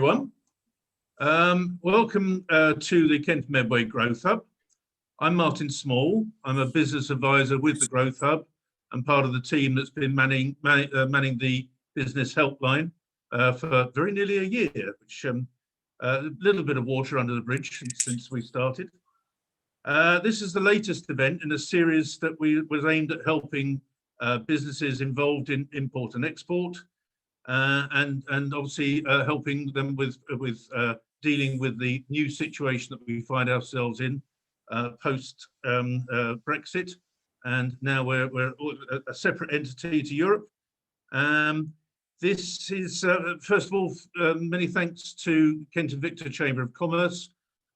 everyone. Welcome to the Kent Medway Growth Hub. I'm Martin Small. I'm a business advisor with the Growth Hub and part of the team that's been manning the business helpline for very nearly a year, which a little bit of water under the bridge since we started. This is the latest event in a series that was aimed at helping businesses involved in import and export, and obviously helping them with dealing with the new situation that we find ourselves in post Brexit, and now we're a separate entity to Europe. This is first of all many thanks to Kent Invicta Chamber of Commerce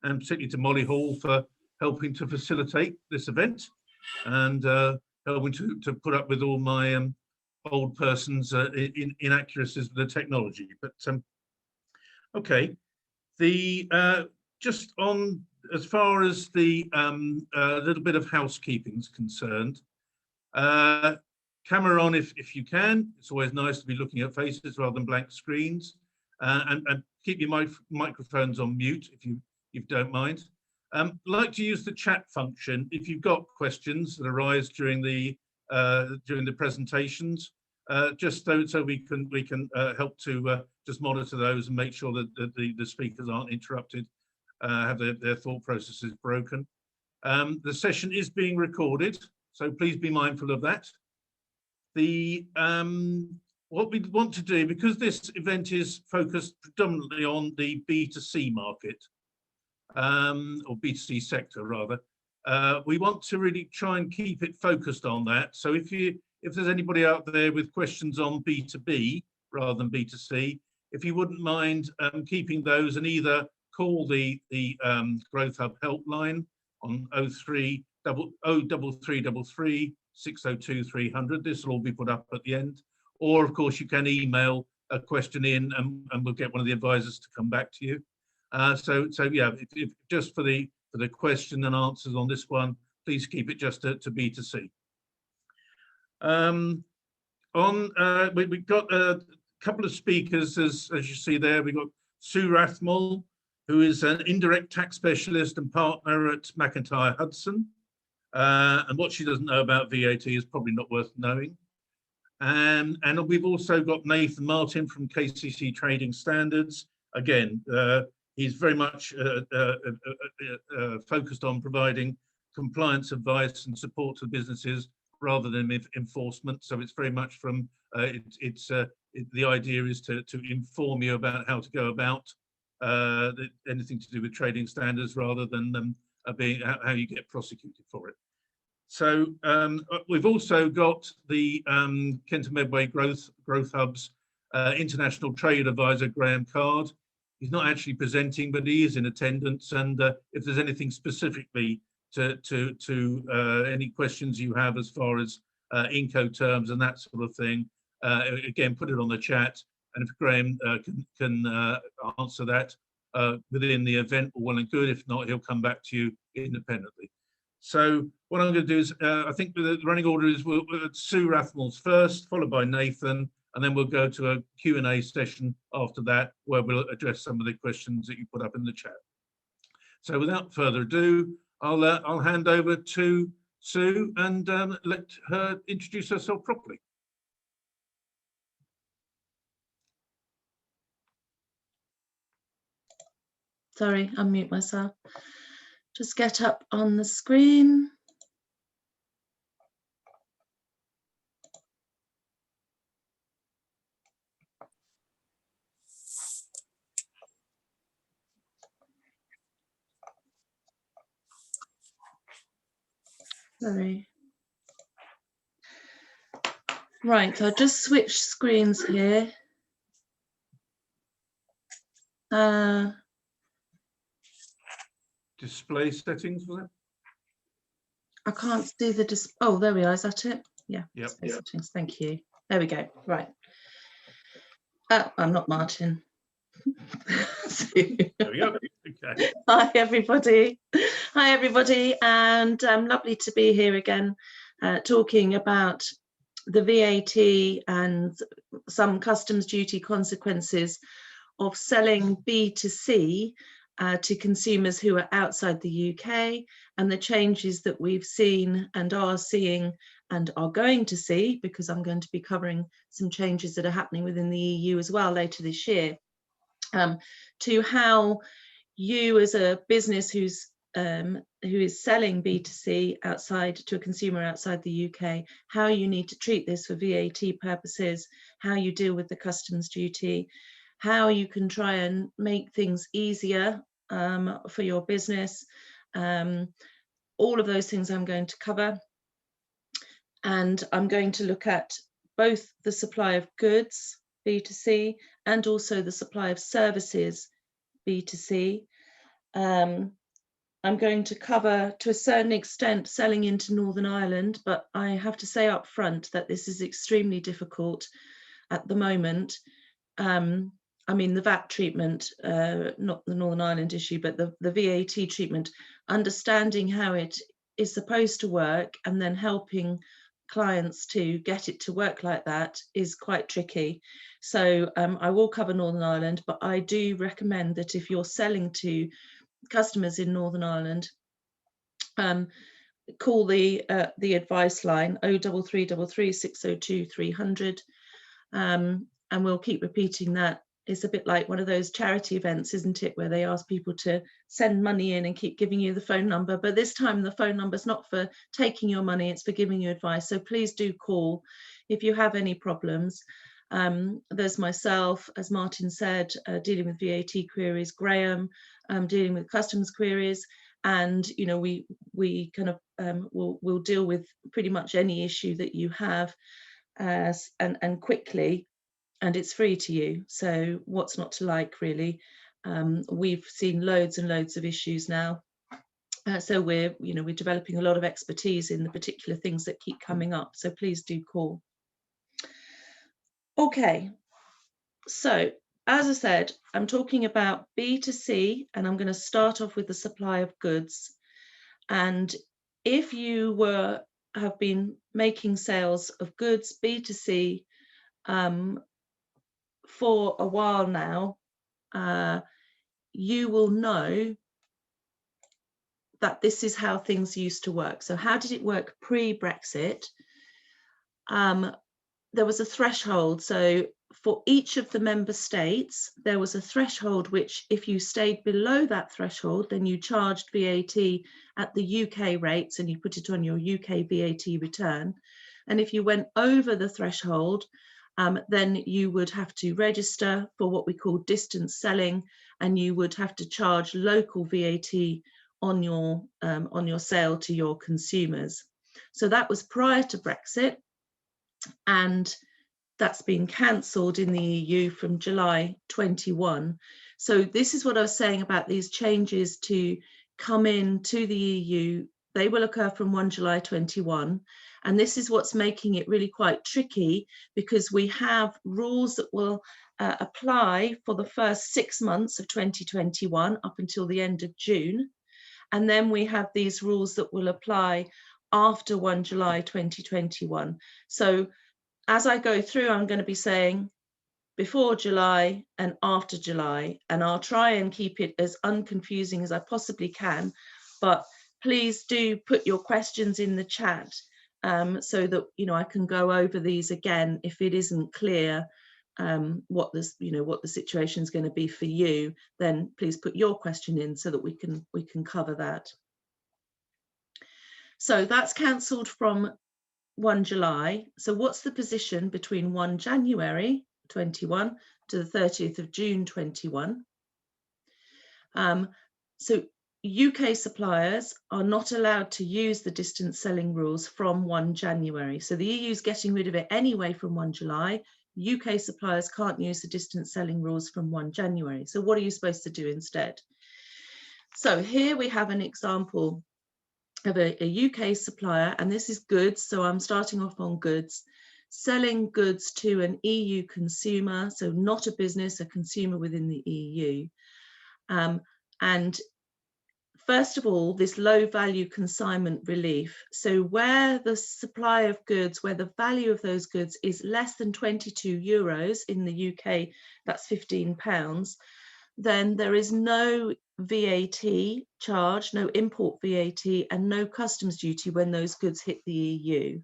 and particularly to Molly Hall for helping to facilitate this event and helping to put up with all my old person's inaccuracies with the technology. But okay, the just on as far as the little bit of housekeeping is concerned, camera on if you can. It's always nice to be looking at faces rather than blank screens, and keep your microphones on mute if you don't mind. Like to use the chat function if you've got questions that arise during the presentations, just so we can help to just monitor those and make sure that the speakers aren't interrupted, have their thought processes broken. The session is being recorded, so please be mindful of that. What we want to do, because this event is focused predominantly on the B2C market, or B2C sector rather, we want to really try and keep it focused on that. So if there's anybody out there with questions on B2B rather than B2C, if you wouldn't mind keeping those, and either call the Growth Hub helpline on 03333 602 300. This will all be put up at the end, or of course you can email a question in and we'll get one of the advisors to come back to you. So yeah, if just for the question and answers on this one, please keep it just to B2C. We've got a couple of speakers, as you see there. We've got Sue Rathmell, who is an indirect tax specialist and partner at MacIntyre Hudson. And what she doesn't know about VAT is probably not worth knowing. And we've also got Nathan Martin from KCC Trading Standards. Again, he's very much focused on providing compliance advice and support to businesses rather than enforcement. So it's very much from the idea is to inform you about how to go about anything to do with trading standards rather than being how you get prosecuted for it. So we've also got the Kent Medway Growth Hub's International Trade Advisor, Graham Card. He's not actually presenting, but he is in attendance. And if there's anything specifically to any questions you have as far as Incoterms and that sort of thing, again, put it on the chat. And if Graham can answer that within the event, well and good. If not, he'll come back to you independently. So what I'm going to do is, I think the running order is Sue Rathmell's first, followed by Nathan, and then we'll go to a Q&A session after that, where we'll address some of the questions that you put up in the chat. So without further ado, I'll hand over to Sue and let her introduce herself properly. Sorry, unmute myself. Just get up on the screen. Sorry. Right, I'll just switch screens here. Display settings, was it? I can't see the oh, there we are. Is that it? Yeah. Yep. Display settings. Thank you. There we go. Right. I'm not Martin. There we go. Okay. Hi everybody. Hi everybody, and lovely to be here again, talking about the VAT and some customs duty consequences of selling B2C to consumers who are outside the UK, and the changes that we've seen and are seeing and are going to see, because I'm going to be covering some changes that are happening within the EU as well later this year, to how you as a business who is selling B2C outside to a consumer outside the UK, how you need to treat this for VAT purposes, how you deal with the customs duty, how you can try and make things easier for your business. All of those things I'm going to cover. And I'm going to look at both the supply of goods, B2C, and also the supply of services, B2C. I'm going to cover, to a certain extent, selling into Northern Ireland, but I have to say up front that this is extremely difficult at the moment. I mean, the VAT treatment, not the Northern Ireland issue, but the VAT treatment, understanding how it is supposed to work and then helping clients to get it to work like that is quite tricky. So I will cover Northern Ireland, but I do recommend that if you're selling to customers in Northern Ireland, call the advice line 03333 602 300, and we'll keep repeating that. It's a bit like one of those charity events, isn't it, where they ask people to send money in and keep giving you the phone number, but this time the phone number is not for taking your money, it's for giving you advice. So please do call if you have any problems. There's myself, as Martin said, dealing with VAT queries, Graham dealing with customs queries, and you know, we kind of we'll deal with pretty much any issue that you have and quickly, and it's free to you. So what's not to like, really? We've seen loads and loads of issues now, so we're developing a lot of expertise in the particular things that keep coming up. So please do call. Okay, so as I said, I'm talking about B2C, and I'm going to start off with the supply of goods. And if you have been making sales of goods B2C for a while now, you will know that this is how things used to work. So how did it work pre-Brexit? There was a threshold. So for each of the member states, there was a threshold which, if you stayed below that threshold, then you charged VAT at the UK rates and you put it on your UK VAT return. And if you went over the threshold, then you would have to register for what we call distance selling, and you would have to charge local VAT on your sale to your consumers. So that was prior to Brexit, and that's been cancelled in the EU from July 21. So this is what I was saying about these changes to come into the EU. They will occur from 1 July 21. And this is what's making it really quite tricky, because we have rules that will apply for the first 6 months of 2021 up until the end of June. And then we have these rules that will apply after 1 July 2021. So as I go through, I'm going to be saying before July and after July, and I'll try and keep it as unconfusing as I possibly can. But please do put your questions in the chat so that I can go over these again if it isn't clear what the situation is going to be for you. Then please put your question in so that we can cover that. So that's cancelled from 1 July. So what's the position between 1 January 21 to the 30th of June 21? So UK suppliers are not allowed to use the distance selling rules from 1 January. So the EU is getting rid of it anyway from 1 July. UK suppliers can't use the distance selling rules from 1 January. So what are you supposed to do instead? So here we have an example of a UK supplier, and this is goods, so I'm starting off on goods, selling goods to an EU consumer, so not a business, a consumer within the EU. And first of all, this low value consignment relief. So where the supply of goods, where the value of those goods is less than 22 euros, in the UK, that's £15, then there is no VAT charge, no import VAT, and no customs duty when those goods hit the EU.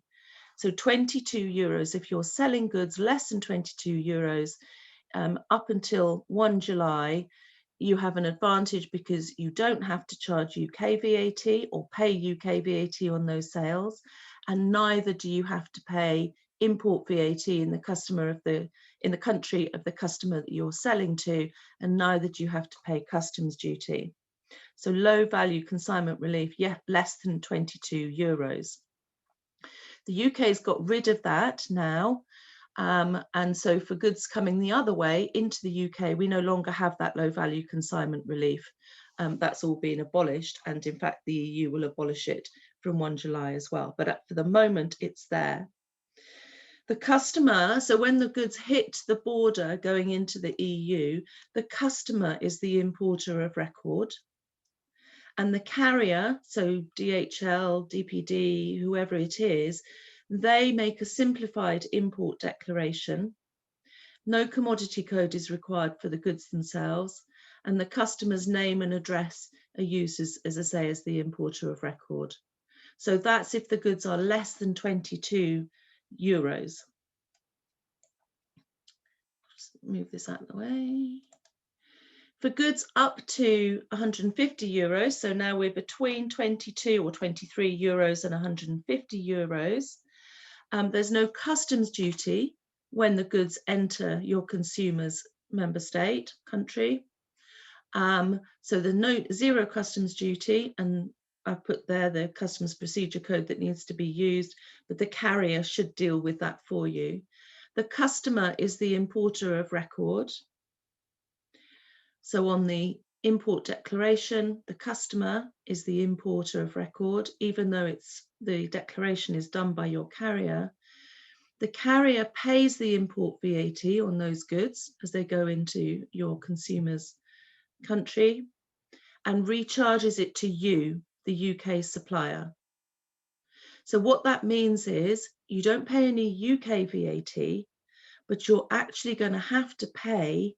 So 22 euros, if you're selling goods less than 22 euros up until 1 July, you have an advantage because you don't have to charge UK VAT or pay UK VAT on those sales, and neither do you have to pay import VAT in the country of the customer that you're selling to, and neither do you have to pay customs duty. So low value consignment relief, yeah, less than 22 euros. The UK's got rid of that now. And so for goods coming the other way into the UK, we no longer have that low value consignment relief. That's all been abolished. And in fact, the EU will abolish it from 1 July as well. But for the moment, it's there. The customer, so when the goods hit the border going into the EU, the customer is the importer of record. And the carrier, so DHL, DPD, whoever it is, they make a simplified import declaration. No commodity code is required for the goods themselves, and the customer's name and address are used as I say, as the importer of record. So that's if the goods are less than 22 euros. Just move this out of the way. For goods up to 150 euros, so now we're between 22 or 23 euros and 150 euros, there's no customs duty when the goods enter your consumer's member state, country. So the zero customs duty, and I've put there the customs procedure code that needs to be used, but the carrier should deal with that for you. The customer is the importer of record. So on the import declaration, the customer is the importer of record, even though the declaration is done by your carrier. The carrier pays the import VAT on those goods as they go into your consumer's country and recharges it to you, the UK supplier. So what that means is you don't pay any UK VAT, but you're actually going to have to pay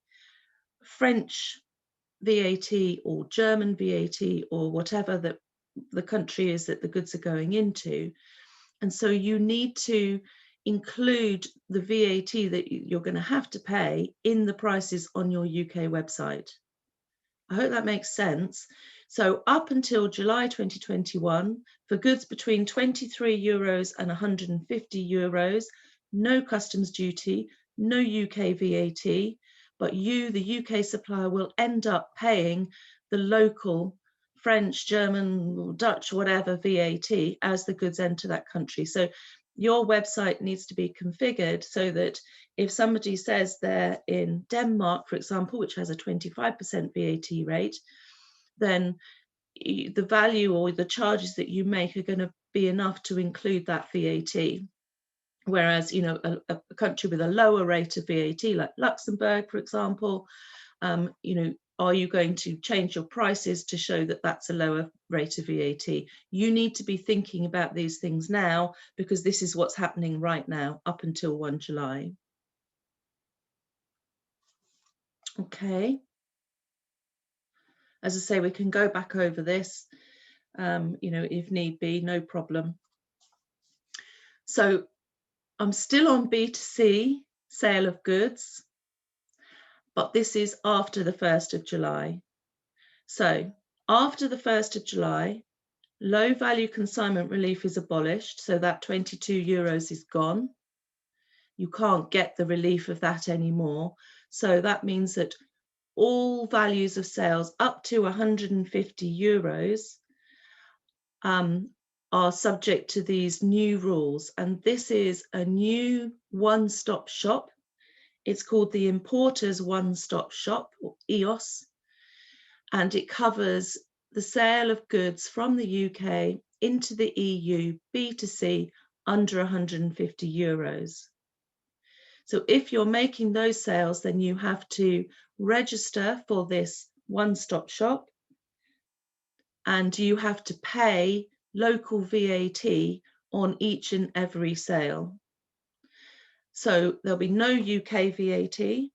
French VAT or German VAT or whatever that the country is that the goods are going into. And so you need to include the VAT that you're going to have to pay in the prices on your UK website. I hope that makes sense. So up until July 2021, for goods between 23 euros and 150 euros, no customs duty, no UK VAT, but you, the UK supplier, will end up paying the local French, German, Dutch, whatever VAT as the goods enter that country. So your website needs to be configured so that if somebody says they're in Denmark, for example, which has a 25% VAT rate, then the value or the charges that you make are going to be enough to include that VAT. Whereas, you know, a country with a lower rate of VAT, like Luxembourg, for example, you know, are you going to change your prices to show that that's a lower rate of VAT? You need to be thinking about these things now, because this is what's happening right now up until 1 July. Okay. As I say, we can go back over this, you know, if need be, no problem. So I'm still on B2C, sale of goods, but this is after the 1st of July. So after the 1st of July, low value consignment relief is abolished. So that 22 euros is gone. You can't get the relief of that anymore. So that means that all values of sales up to 150 euros are subject to these new rules. And this is a new one-stop shop. It's called the Importers One-Stop Shop, or EOS, and it covers the sale of goods from the UK into the EU, B2C, under 150 euros. So if you're making those sales, then you have to register for this one-stop shop. and you have to pay local VAT on each and every sale. So there'll be no UK VAT,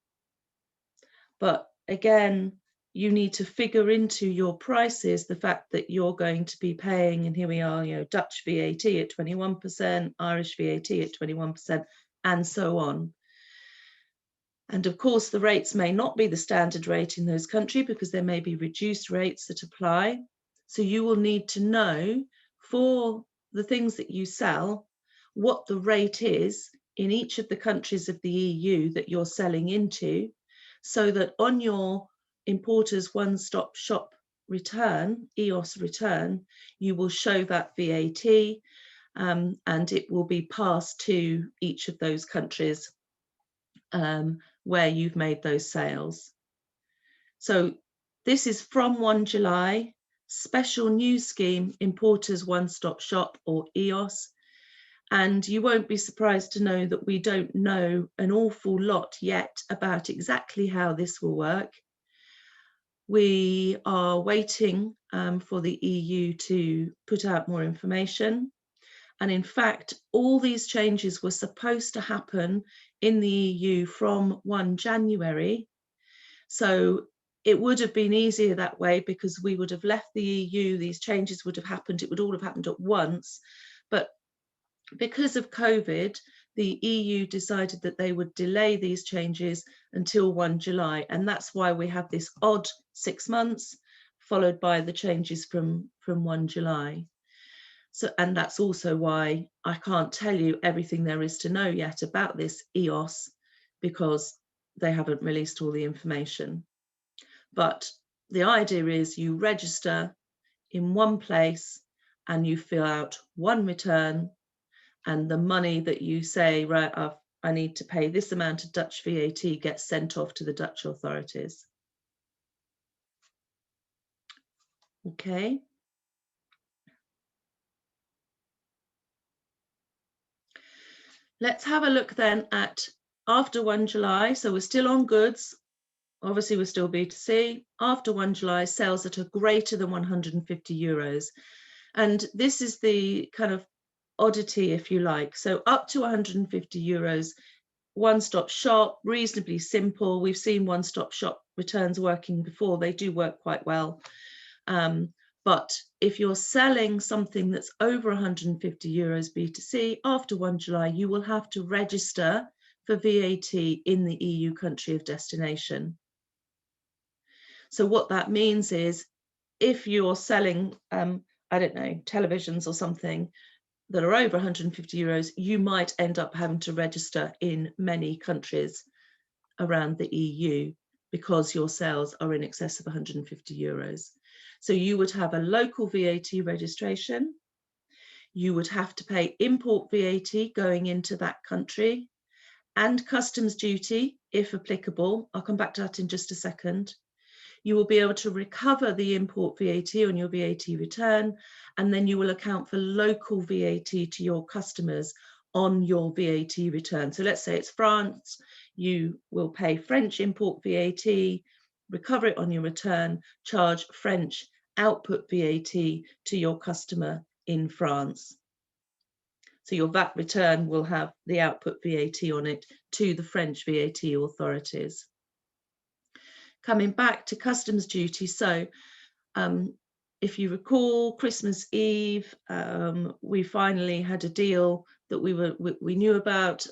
but again, you need to figure into your prices the fact that you're going to be paying, and here we are, you know, Dutch VAT at 21%, Irish VAT at 21%, and so on. And of course, the rates may not be the standard rate in those countries because there may be reduced rates that apply. So you will need to know for the things that you sell, what the rate is in each of the countries of the EU that you're selling into, so that on your importer's one-stop shop return, EOS return, you will show that VAT, and it will be passed to each of those countries where you've made those sales. So this is from 1 July, special new scheme, Importers One-Stop Shop, or EOS. And you won't be surprised to know that we don't know an awful lot yet about exactly how this will work. We are waiting for the EU to put out more information. And in fact, all these changes were supposed to happen in the EU from 1 January. So it would have been easier that way because we would have left the EU, these changes would have happened, it would all have happened at once. But because of COVID, the EU decided that they would delay these changes until 1 July. And that's why we have this odd 6 months followed by the changes from 1 July. So, and that's also why I can't tell you everything there is to know yet about this EOS, because they haven't released all the information. But the idea is you register in one place and you fill out one return, and the money that you say, right, I need to pay this amount of Dutch VAT, gets sent off to the Dutch authorities. Okay. Let's have a look then at after 1 July. So we're still on goods. Obviously, we're still B2C. After 1 July, sales that are greater than 150 euros. And this is the kind of oddity, if you like. So up to 150 euros, one-stop shop, reasonably simple. We've seen one-stop shop returns working before. They do work quite well. But if you're selling something that's over 150 euros B2C, after 1 July, you will have to register for VAT in the EU country of destination. So what that means is if you're selling, I don't know, televisions or something that are over 150 euros, you might end up having to register in many countries around the EU because your sales are in excess of 150 euros. So you would have a local VAT registration. You would have to pay import VAT going into that country and customs duty, if applicable. I'll come back to that in just a second. You will be able to recover the import VAT on your VAT return, and then you will account for local VAT to your customers on your VAT return. So let's say it's France, you will pay French import VAT, recover it on your return, charge French output VAT to your customer in France. So your VAT return will have the output VAT on it to the French VAT authorities. Coming back to customs duty, so if you recall, Christmas Eve, we finally had a deal that we knew about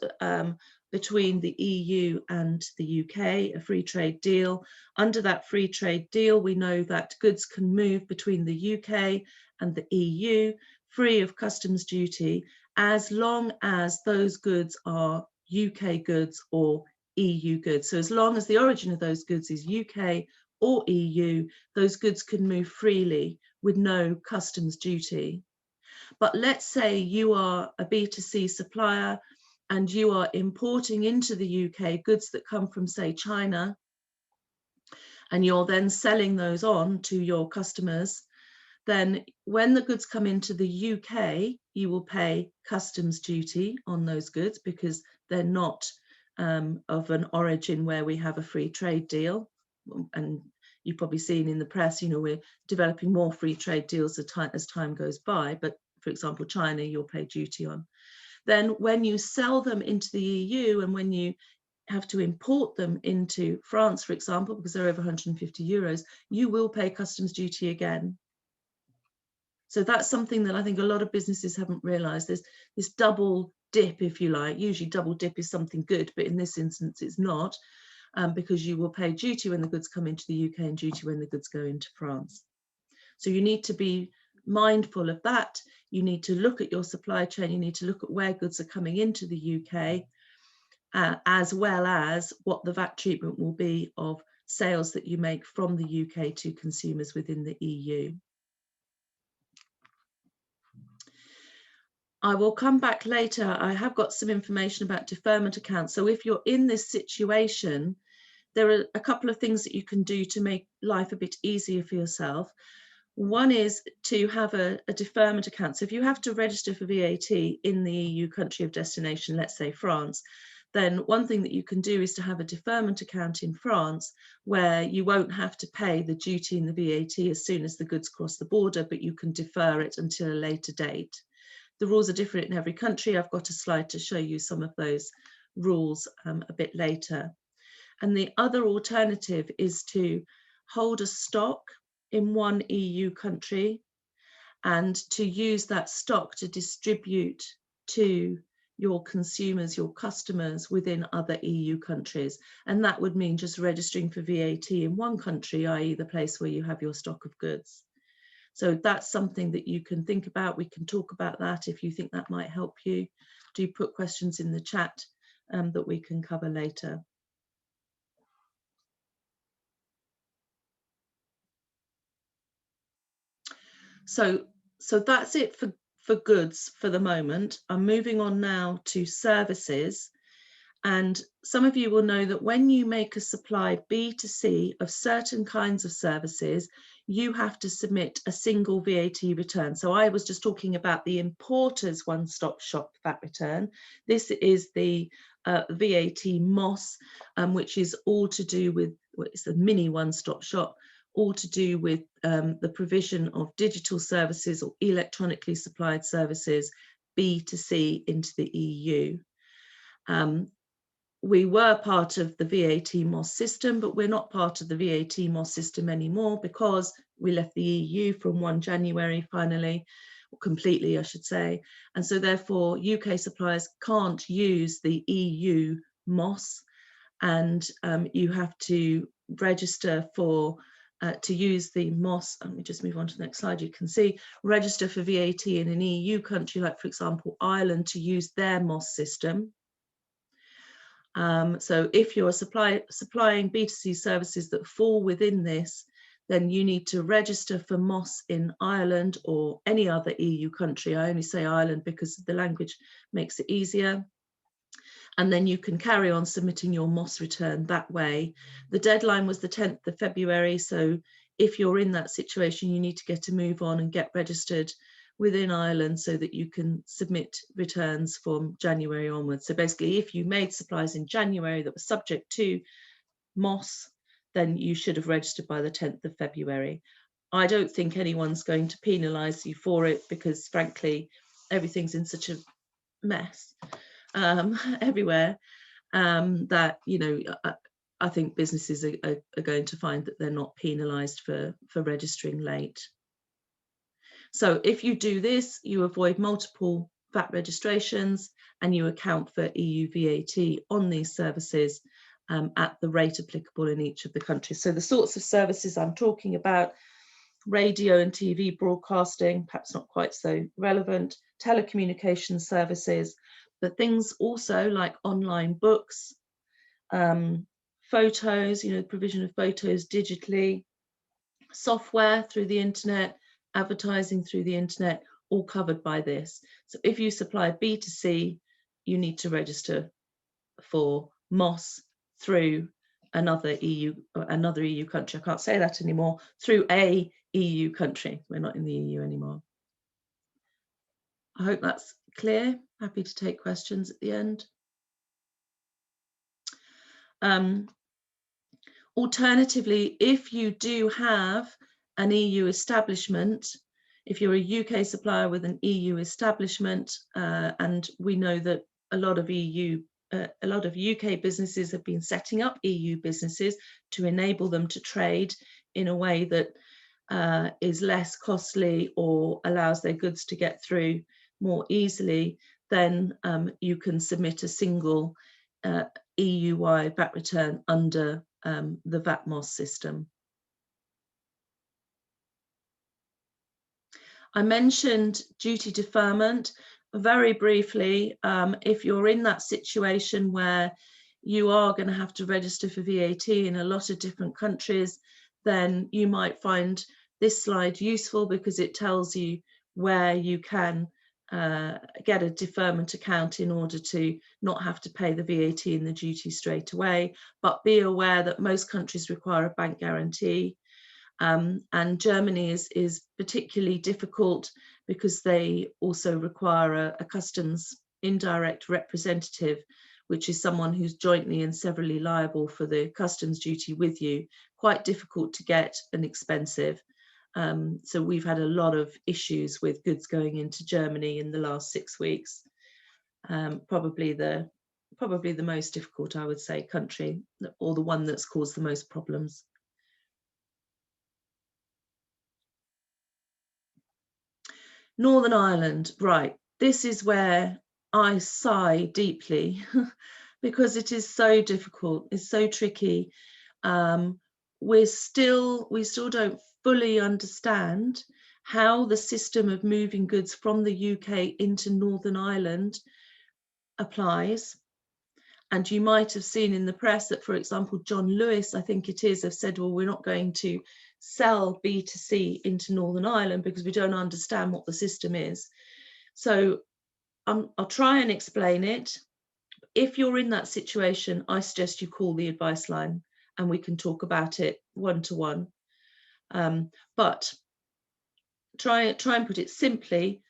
between the EU and the UK, a free trade deal. Under that free trade deal, we know that goods can move between the UK and the EU free of customs duty, as long as those goods are UK goods or EU goods. So as long as the origin of those goods is UK or EU, those goods can move freely with no customs duty. But let's say you are a B2C supplier and you are importing into the UK goods that come from, say, China, and you're then selling those on to your customers, then when the goods come into the UK, you will pay customs duty on those goods because they're not of an origin where we have a free trade deal. And you've probably seen in the press, you know, we're developing more free trade deals as time goes by. But for example, China, you'll pay duty on. Then when you sell them into the EU and when you have to import them into France, for example, because they're over 150 euros, you will pay customs duty again. So that's something that I think a lot of businesses haven't realized. There's this double dip, if you like. Usually double dip is something good, but in this instance it's not, because you will pay duty when the goods come into the UK and duty when the goods go into France. So you need to be mindful of that. You need to look at your supply chain. You need to look at where goods are coming into the UK, as well as what the VAT treatment will be of sales that you make from the UK to consumers within the EU. I will come back later. I have got some information about deferment accounts. So if you're in this situation, there are a couple of things that you can do to make life a bit easier for yourself. One is to have a deferment account. So if you have to register for VAT in the EU country of destination, let's say France, then one thing that you can do is to have a deferment account in France where you won't have to pay the duty and the VAT as soon as the goods cross the border, but you can defer it until a later date. The rules are different in every country. I've got a slide to show you some of those rules a bit later. And the other alternative is to hold a stock in one EU country and to use that stock to distribute to your consumers, your customers within other EU countries. And that would mean just registering for VAT in one country, i.e. the place where you have your stock of goods. So that's something that you can think about. We can talk about that if you think that might help you. Do put questions in the chat that we can cover later. So that's it for goods for the moment. I'm moving on now to services. And some of you will know that when you make a supply B2C of certain kinds of services, you have to submit a single VAT return. So I was just talking about the importer's one-stop shop VAT return. This is the VAT MOS, which is all to do with, well, it's a mini one-stop shop, all to do with the provision of digital services or electronically supplied services, B2C into the EU. We were part of the VAT MOS system, but we're not part of the VAT MOS system anymore because we left the EU from 1 January finally, or completely I should say. And so therefore UK suppliers can't use the EU MOS, and you have to register for to use the MOS. Let me just move on to the next slide. You can see register for VAT in an EU country, like for example Ireland, to use their MOS system. So if you're supplying B2C services that fall within this, then you need to register for MOS in Ireland or any other EU country. I only say Ireland because the language makes it easier. And then you can carry on submitting your MOS return that way. The deadline was the 10th of February. So if you're in that situation, you need to get a move on and get registered within Ireland so that you can submit returns from January onwards. So basically, if you made supplies in January that were subject to MOS, then you should have registered by the 10th of February. I don't think anyone's going to penalise you for it because frankly, everything's in such a mess everywhere that, you know, I think businesses are going to find that they're not penalised for registering late. So if you do this, you avoid multiple VAT registrations and you account for EU VAT on these services at the rate applicable in each of the countries. So the sorts of services I'm talking about: radio and TV broadcasting, perhaps not quite so relevant, telecommunications services, but things also like online books, photos, you know, provision of photos digitally, software through the internet, advertising through the internet, all covered by this. So if you supply B2C, you need to register for MOS through another EU country. I can't say that anymore. Through a EU country. We're not in the EU anymore. I hope that's clear. Happy to take questions at the end. Alternatively, if you do have an EU establishment, if you're a UK supplier with an EU establishment, and we know that a lot of UK businesses have been setting up EU businesses to enable them to trade in a way that is less costly or allows their goods to get through more easily, then you can submit a single EU-wide VAT return under the VATMOS system. I mentioned duty deferment very briefly. If you're in that situation where you are going to have to register for VAT in a lot of different countries, then you might find this slide useful because it tells you where you can get a deferment account in order to not have to pay the VAT and the duty straight away. But be aware that most countries require a bank guarantee. And Germany is particularly difficult because they also require a customs indirect representative, which is someone who's jointly and severally liable for the customs duty with you. Quite difficult to get and expensive. So we've had a lot of issues with goods going into Germany in the last 6 weeks. Probably the most difficult, I would say, country, or the one that's caused the most problems. Northern Ireland, right. This is where I sigh deeply because it is so difficult. It's so tricky. We still don't fully understand how the system of moving goods from the UK into Northern Ireland applies. And you might have seen in the press that, for example, John Lewis, I think it is, have said, well, we're not going to sell B2C into Northern Ireland because we don't understand what the system is. So I'll try and explain it. If you're in that situation, I suggest you call the advice line and we can talk about it one-to-one. But try and put it simply.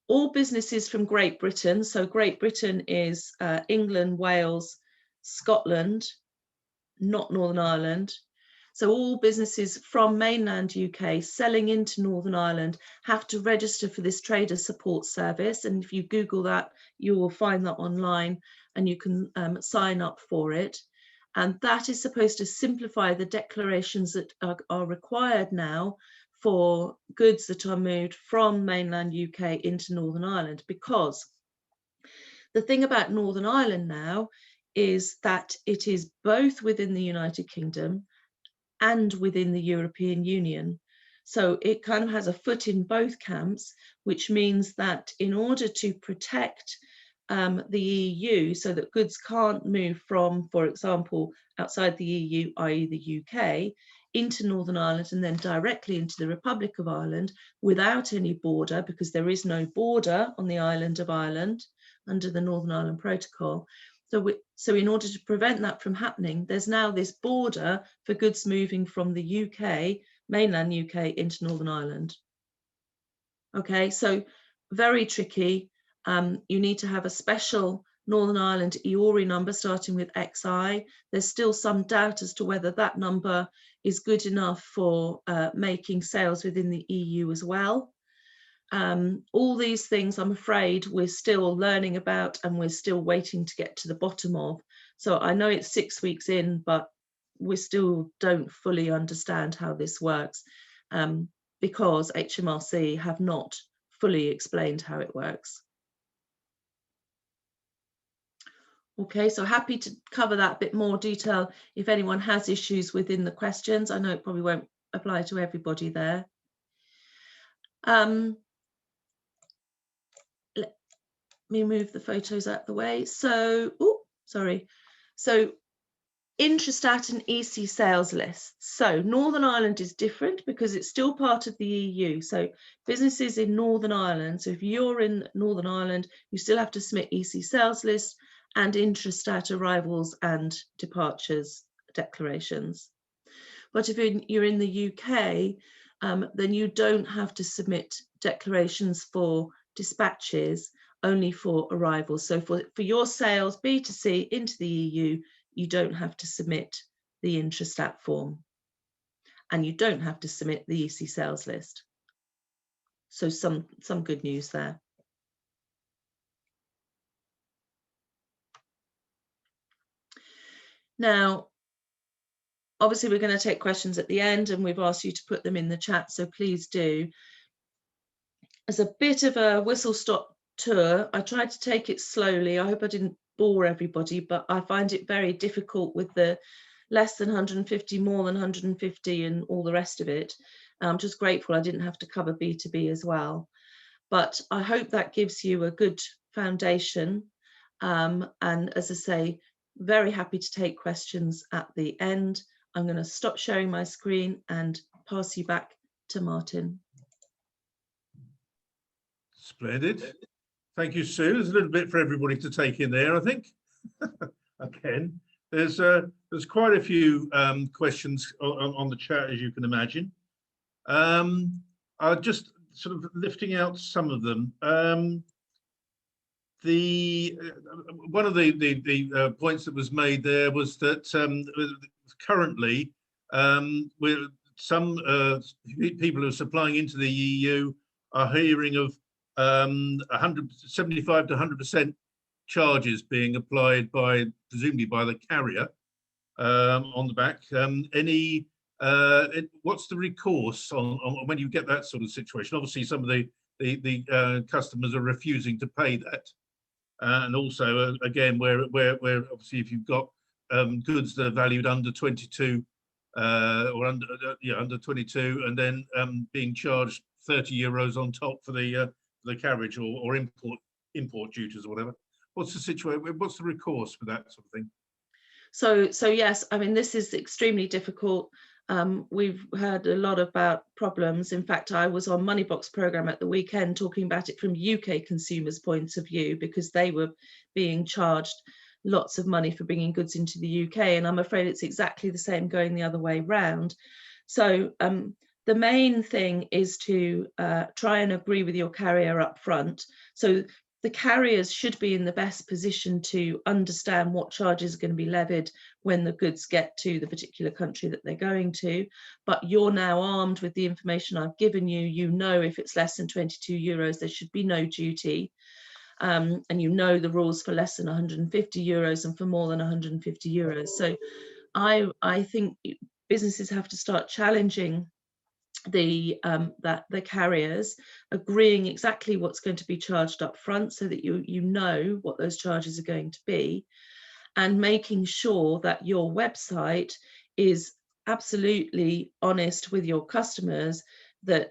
All businesses from Great Britain, so Great Britain is England, Wales, Scotland, not Northern Ireland. So all businesses from mainland UK selling into Northern Ireland have to register for this trader support service. And if you Google that, you will find that online and you can sign up for it. And that is supposed to simplify the declarations that are required now for goods that are moved from mainland UK into Northern Ireland, because the thing about Northern Ireland now is that it is both within the United Kingdom and within the European Union. So it kind of has a foot in both camps, which means that in order to protect the EU so that goods can't move from, for example, outside the EU, i.e. the UK, into Northern Ireland and then directly into the Republic of Ireland without any border, because there is no border on the island of Ireland under the Northern Ireland Protocol. So in order to prevent that from happening, there's now this border for goods moving from the UK, mainland UK, into Northern Ireland. Okay, so very tricky. You need to have a special Northern Ireland EORI number starting with XI. There's still some doubt as to whether that number is good enough for making sales within the EU as well. All these things, I'm afraid, we're still learning about and we're still waiting to get to the bottom of. So I know it's 6 weeks in, but we still don't fully understand how this works because HMRC have not fully explained how it works. Okay, so happy to cover that bit more detail if anyone has issues within the questions. I know it probably won't apply to everybody there. Let me move the photos out the way. So, So Intrastat and EC sales lists. So Northern Ireland is different because it's still part of the EU. So businesses in Northern Ireland, so if you're in Northern Ireland, you still have to submit EC sales lists and Intrastat arrivals and departures declarations. But if you're in the UK, then you don't have to submit declarations for dispatches, only for arrivals. So for your sales B2C into the EU, you don't have to submit the Intrastat form. And you don't have to submit the EC sales list. So some good news there. Now, obviously, we're going to take questions at the end, and we've asked you to put them in the chat, so please do. As a bit of a whistle-stop tour, I tried to take it slowly. I hope I didn't bore everybody, but I find it very difficult with the less than 150, more than 150, and all the rest of it. I'm just grateful I didn't have to cover B2B as well. But I hope that gives you a good foundation. And as I say, very happy to take questions at the end. I'm going to stop sharing my screen and pass you back to Martin. Splendid. Thank you, Sue. There's a little bit for everybody to take in there, I think. Again, there's quite a few questions on the chat, as you can imagine. I'll just sort of lifting out some of them. One of the points that was made there was that currently some people who are supplying into the EU are hearing of 75 to 100% charges being applied presumably by the carrier on the back. What's the recourse on when you get that sort of situation? Obviously, some of the customers are refusing to pay that, and also again, where obviously if you've got goods that are valued under 22 or under 22, and then being charged €30 on top for the carriage or import duties or whatever. What's the situation? What's the recourse for that sort of thing? So yes, I mean, this is extremely difficult. We've heard a lot about problems. In fact, I was on Moneybox programme at the weekend talking about it from UK consumers' points of view, because they were being charged lots of money for bringing goods into the UK. And I'm afraid it's exactly the same going the other way round. So the main thing is to try and agree with your carrier up front. So the carriers should be in the best position to understand what charges are going to be levied when the goods get to the particular country that they're going to. But you're now armed with the information I've given you. You know, if it's less than €22, there should be no duty. And you know the rules for less than €150 and for more than €150. So I think businesses have to start challenging the carriers, agreeing exactly what's going to be charged up front, so that you know what those charges are going to be, and making sure that your website is absolutely honest with your customers that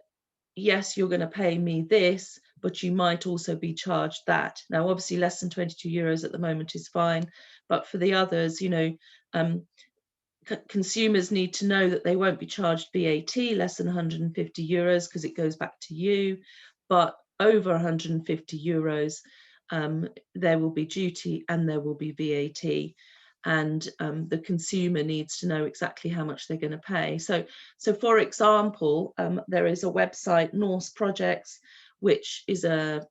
yes, you're going to pay me this, but you might also be charged that. Now, obviously, less than €22 at the moment is fine, but for the others, you know, consumers need to know that they won't be charged VAT less than €150 because it goes back to you, but over €150 there will be duty and there will be VAT, and the consumer needs to know exactly how much they're going to pay. So for example, there is a website, Norse Projects, which is a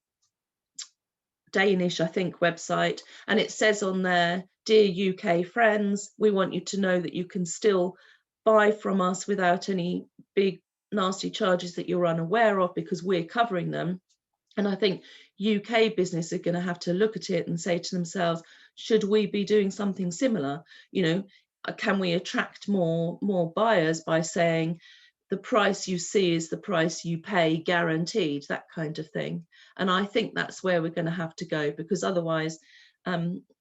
Danish, I think, website, and it says on there, "Dear UK friends, we want you to know that you can still buy from us without any big nasty charges that you're unaware of, because we're covering them." And I think UK business are going to have to look at it and say to themselves, should we be doing something similar? You know, can we attract more buyers by saying the price you see is the price you pay, guaranteed, that kind of thing. And I think that's where we're going to have to go, because otherwise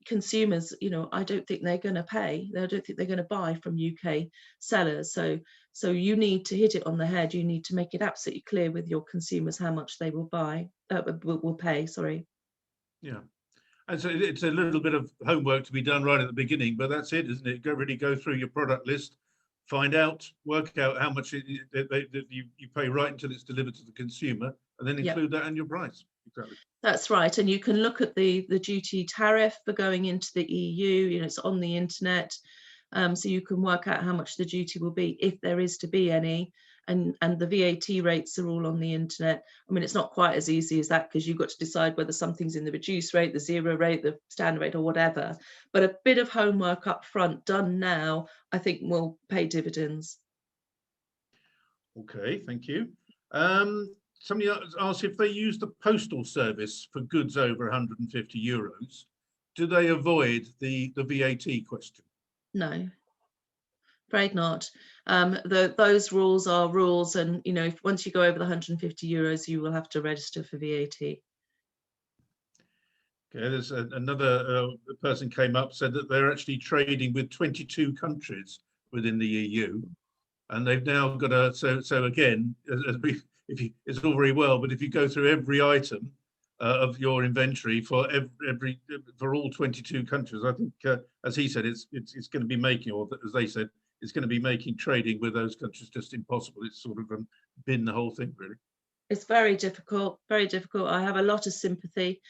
consumers, you know, I don't think they're going to pay. I don't think they're going to buy from UK sellers. So you need to hit it on the head. You need to make it absolutely clear with your consumers how much they will pay. Sorry. Yeah. And so it's a little bit of homework to be done right at the beginning, but that's it, isn't it? Really go through your product list, find out, work out how much you pay right until it's delivered to the consumer, and then include that in your price. Exactly. That's right. And you can look at the duty tariff for going into the EU. You know, it's on the internet. So you can work out how much the duty will be, if there is to be any. and the VAT rates are all on the internet. I mean, it's not quite as easy as that, because you've got to decide whether something's in the reduced rate, the zero rate, the standard rate, or whatever. But a bit of homework up front done now, I think, will pay dividends. Okay, thank you. Somebody asked if they use the postal service for goods over 150 euros, do they avoid the VAT question? No, afraid not. Those rules are rules, and if once you go over the 150 euros, you will have to register for VAT. Okay, there's another person came up, said that they're actually trading with 22 countries within the EU, and they've now got a so again, it's all very well, but if you go through every item of your inventory for for all 22 countries, I think, as he said, it's going to be making, or as they said, it's going to be making trading with those countries just impossible. It's sort of bin the whole thing, really. It's very difficult, very difficult. I have a lot of sympathy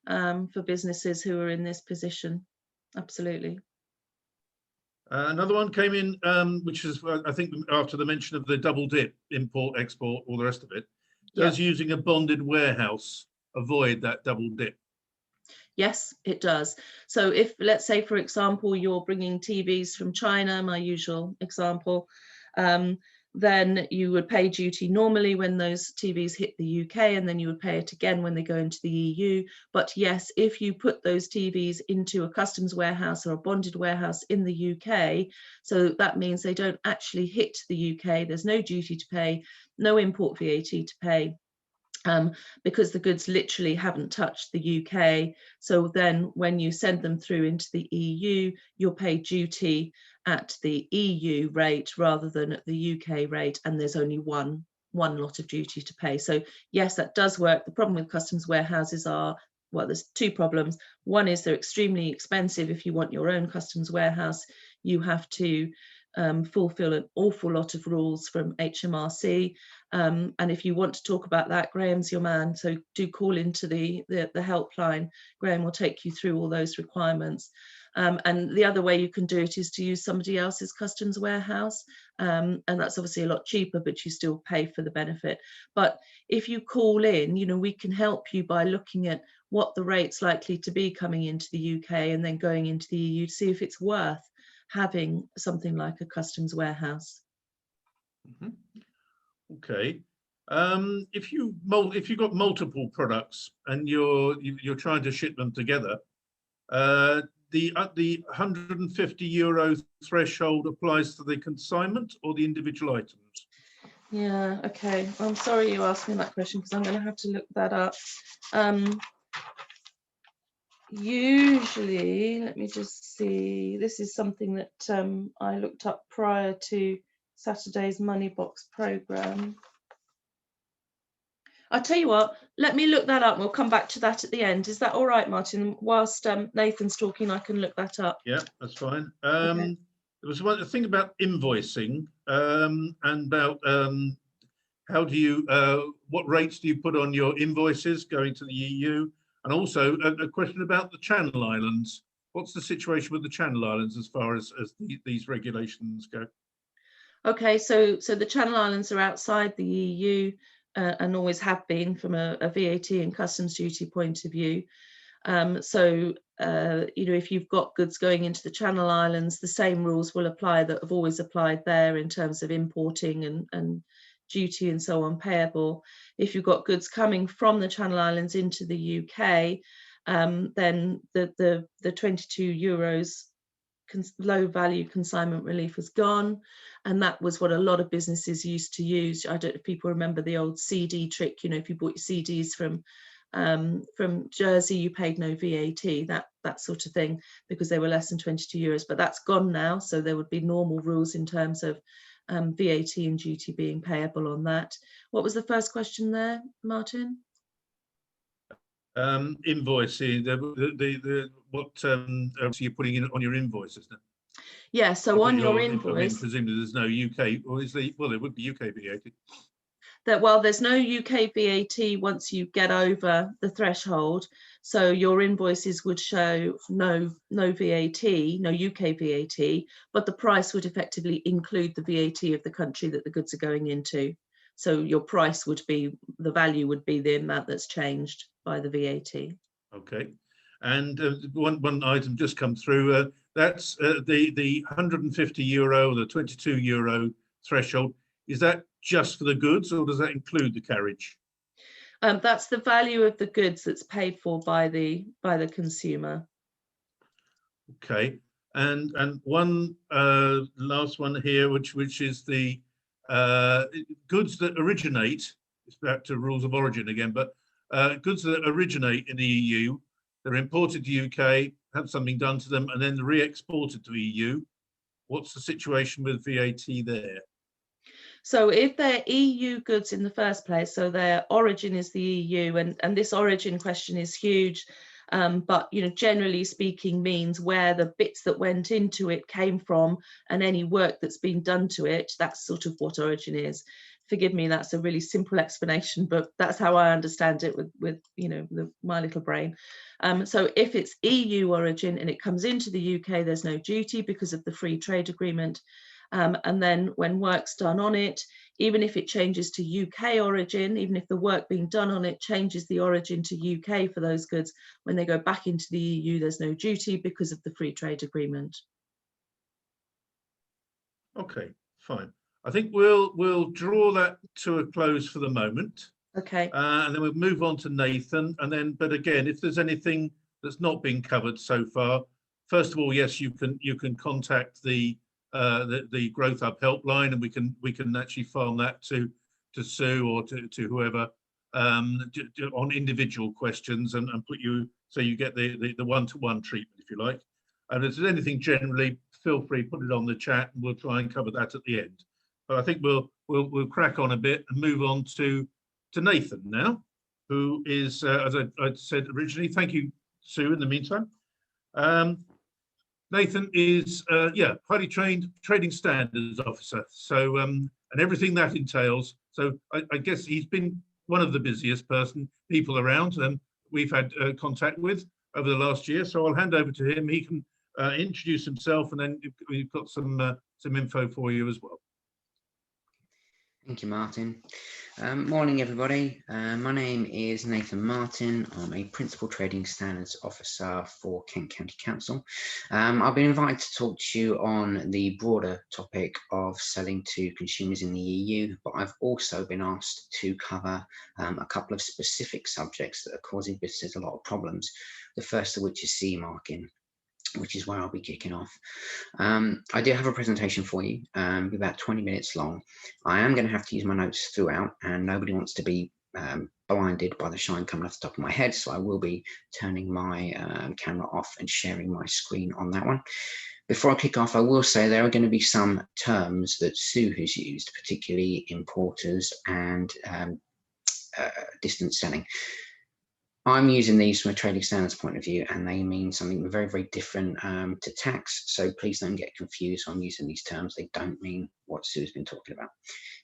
for businesses who are in this position. Absolutely. Another one came in, which is, I think, after the mention of the double dip, import, export, all the rest of it. Does using a bonded warehouse avoid that double dip? Yes, it does. So if, let's say, for example, you're bringing TVs from China, my usual example, then you would pay duty normally when those TVs hit the UK, and then you would pay it again when they go into the EU. But yes, if you put those TVs into a customs warehouse or a bonded warehouse in the UK, so that means they don't actually hit the UK, there's no duty to pay, no import VAT to pay, because the goods literally haven't touched the UK. So then when you send them through into the EU, you'll pay duty at the EU rate rather than at the UK rate, and there's only one lot of duty to pay. So yes, that does work. The problem with customs warehouses are, well, there's two problems. One is they're extremely expensive. If you want your own customs warehouse, you have to fulfill an awful lot of rules from HMRC, and if you want to talk about that, Graham's your man, so do call into the helpline. Graham will take you through all those requirements. And the other way you can do it is to use somebody else's customs warehouse, and that's obviously a lot cheaper, but you still pay for the benefit. But if you call in, we can help you by looking at what the rate's likely to be coming into the UK and then going into the EU to see if it's worth having something like a customs warehouse. Mm-hmm. Okay. If you've got multiple products and you're trying to ship them together, the 150 euro threshold applies to the consignment or the individual items? Yeah. Okay. I'm sorry you asked me that question, because I'm going to have to look that up. Usually, let me just see, this is something that I looked up prior to Saturday's Money Box programme. I'll tell you what, let me look that up and we'll come back to that at the end. Is that all right, Martin? Whilst Nathan's talking, I can look that up. Yeah, that's fine. Okay. There was one thing about invoicing, and about how do you, what rates do you put on your invoices going to the EU? And also a question about the Channel Islands. What's the situation with the Channel Islands as far as these regulations go? Okay, so the Channel Islands are outside the EU and always have been from a VAT and customs duty point of view. If you've got goods going into the Channel Islands, the same rules will apply that have always applied there in terms of importing and duty and so on payable. If you've got goods coming from the Channel Islands into the UK, then the 22 euros low value consignment relief has gone, and that was what a lot of businesses used to use. I don't know if people remember the old CD trick. If you bought your CDs from Jersey, you paid no VAT, that sort of thing, because they were less than 22 euros. But that's gone now, so there would be normal rules in terms of VAT and duty being payable on that. What was the first question there, Martin? Invoicing, what you're putting in on your invoices now? Yeah, so on your invoice, I mean, presumably there's no UK, or is there? Well, there would be UK VAT. that while there's no UK VAT once you get over the threshold, so your invoices would show no VAT, no UK VAT, but the price would effectively include the VAT of the country that the goods are going into. So your price would be, the value would be the amount that's changed by the VAT. Okay. And one item just come through, that's the 150 euro, the 22 euro threshold. Is that just for the goods, or does that include the carriage? That's the value of the goods that's paid for by the consumer. Okay, and one last one here, which is the goods that originate. It's back to rules of origin again, but goods that originate in the EU, they're imported to UK, have something done to them, and then re-exported to EU. What's the situation with VAT there? So if they're EU goods in the first place, so their origin is the EU, and this origin question is huge, but generally speaking means where the bits that went into it came from, and any work that's been done to it, that's sort of what origin is. Forgive me, that's a really simple explanation, but that's how I understand it with my little brain. So if it's EU origin and it comes into the UK, there's no duty because of the free trade agreement. And then when work's done on it, even if it changes to UK origin, even if the work being done on it changes the origin to UK for those goods, when they go back into the EU, there's no duty because of the free trade agreement. Okay, fine. I think we'll draw that to a close for the moment. Okay. And then we'll move on to Nathan. And then, but again, if there's anything that's not been covered so far, first of all, yes, you can contact the Growth Hub helpline, and we can actually farm that to Sue or to whoever on individual questions and put you so you get the one-to-one treatment, if you like. And if there's anything generally, feel free, put it on the chat, and we'll try and cover that at the end. But I think we'll crack on a bit and move on to Nathan now, who is, as I said originally, thank you, Sue, in the meantime. Nathan is, highly trained trading standards officer. So, and everything that entails. So I guess he's been one of the busiest people around we've had contact with over the last year. So I'll hand over to him. He can introduce himself, and then we've got some info for you as well. Thank you, Martin. Morning, everybody. My name is Nathan Martin. I'm a Principal Trading Standards Officer for Kent County Council. I've been invited to talk to you on the broader topic of selling to consumers in the EU, but I've also been asked to cover a couple of specific subjects that are causing businesses a lot of problems, the first of which is CE marking, which is where I'll be kicking off. I do have a presentation for you, be about 20 minutes long. I am going to have to use my notes throughout, and nobody wants to be blinded by the shine coming off the top of my head, so I will be turning my camera off and sharing my screen on that one. Before I kick off, I will say there are going to be some terms that Sue has used, particularly importers and distance selling. I'm using these from a trading standards point of view, and they mean something very, very different to tax. So please don't get confused when I'm using these terms. They don't mean what Sue's been talking about.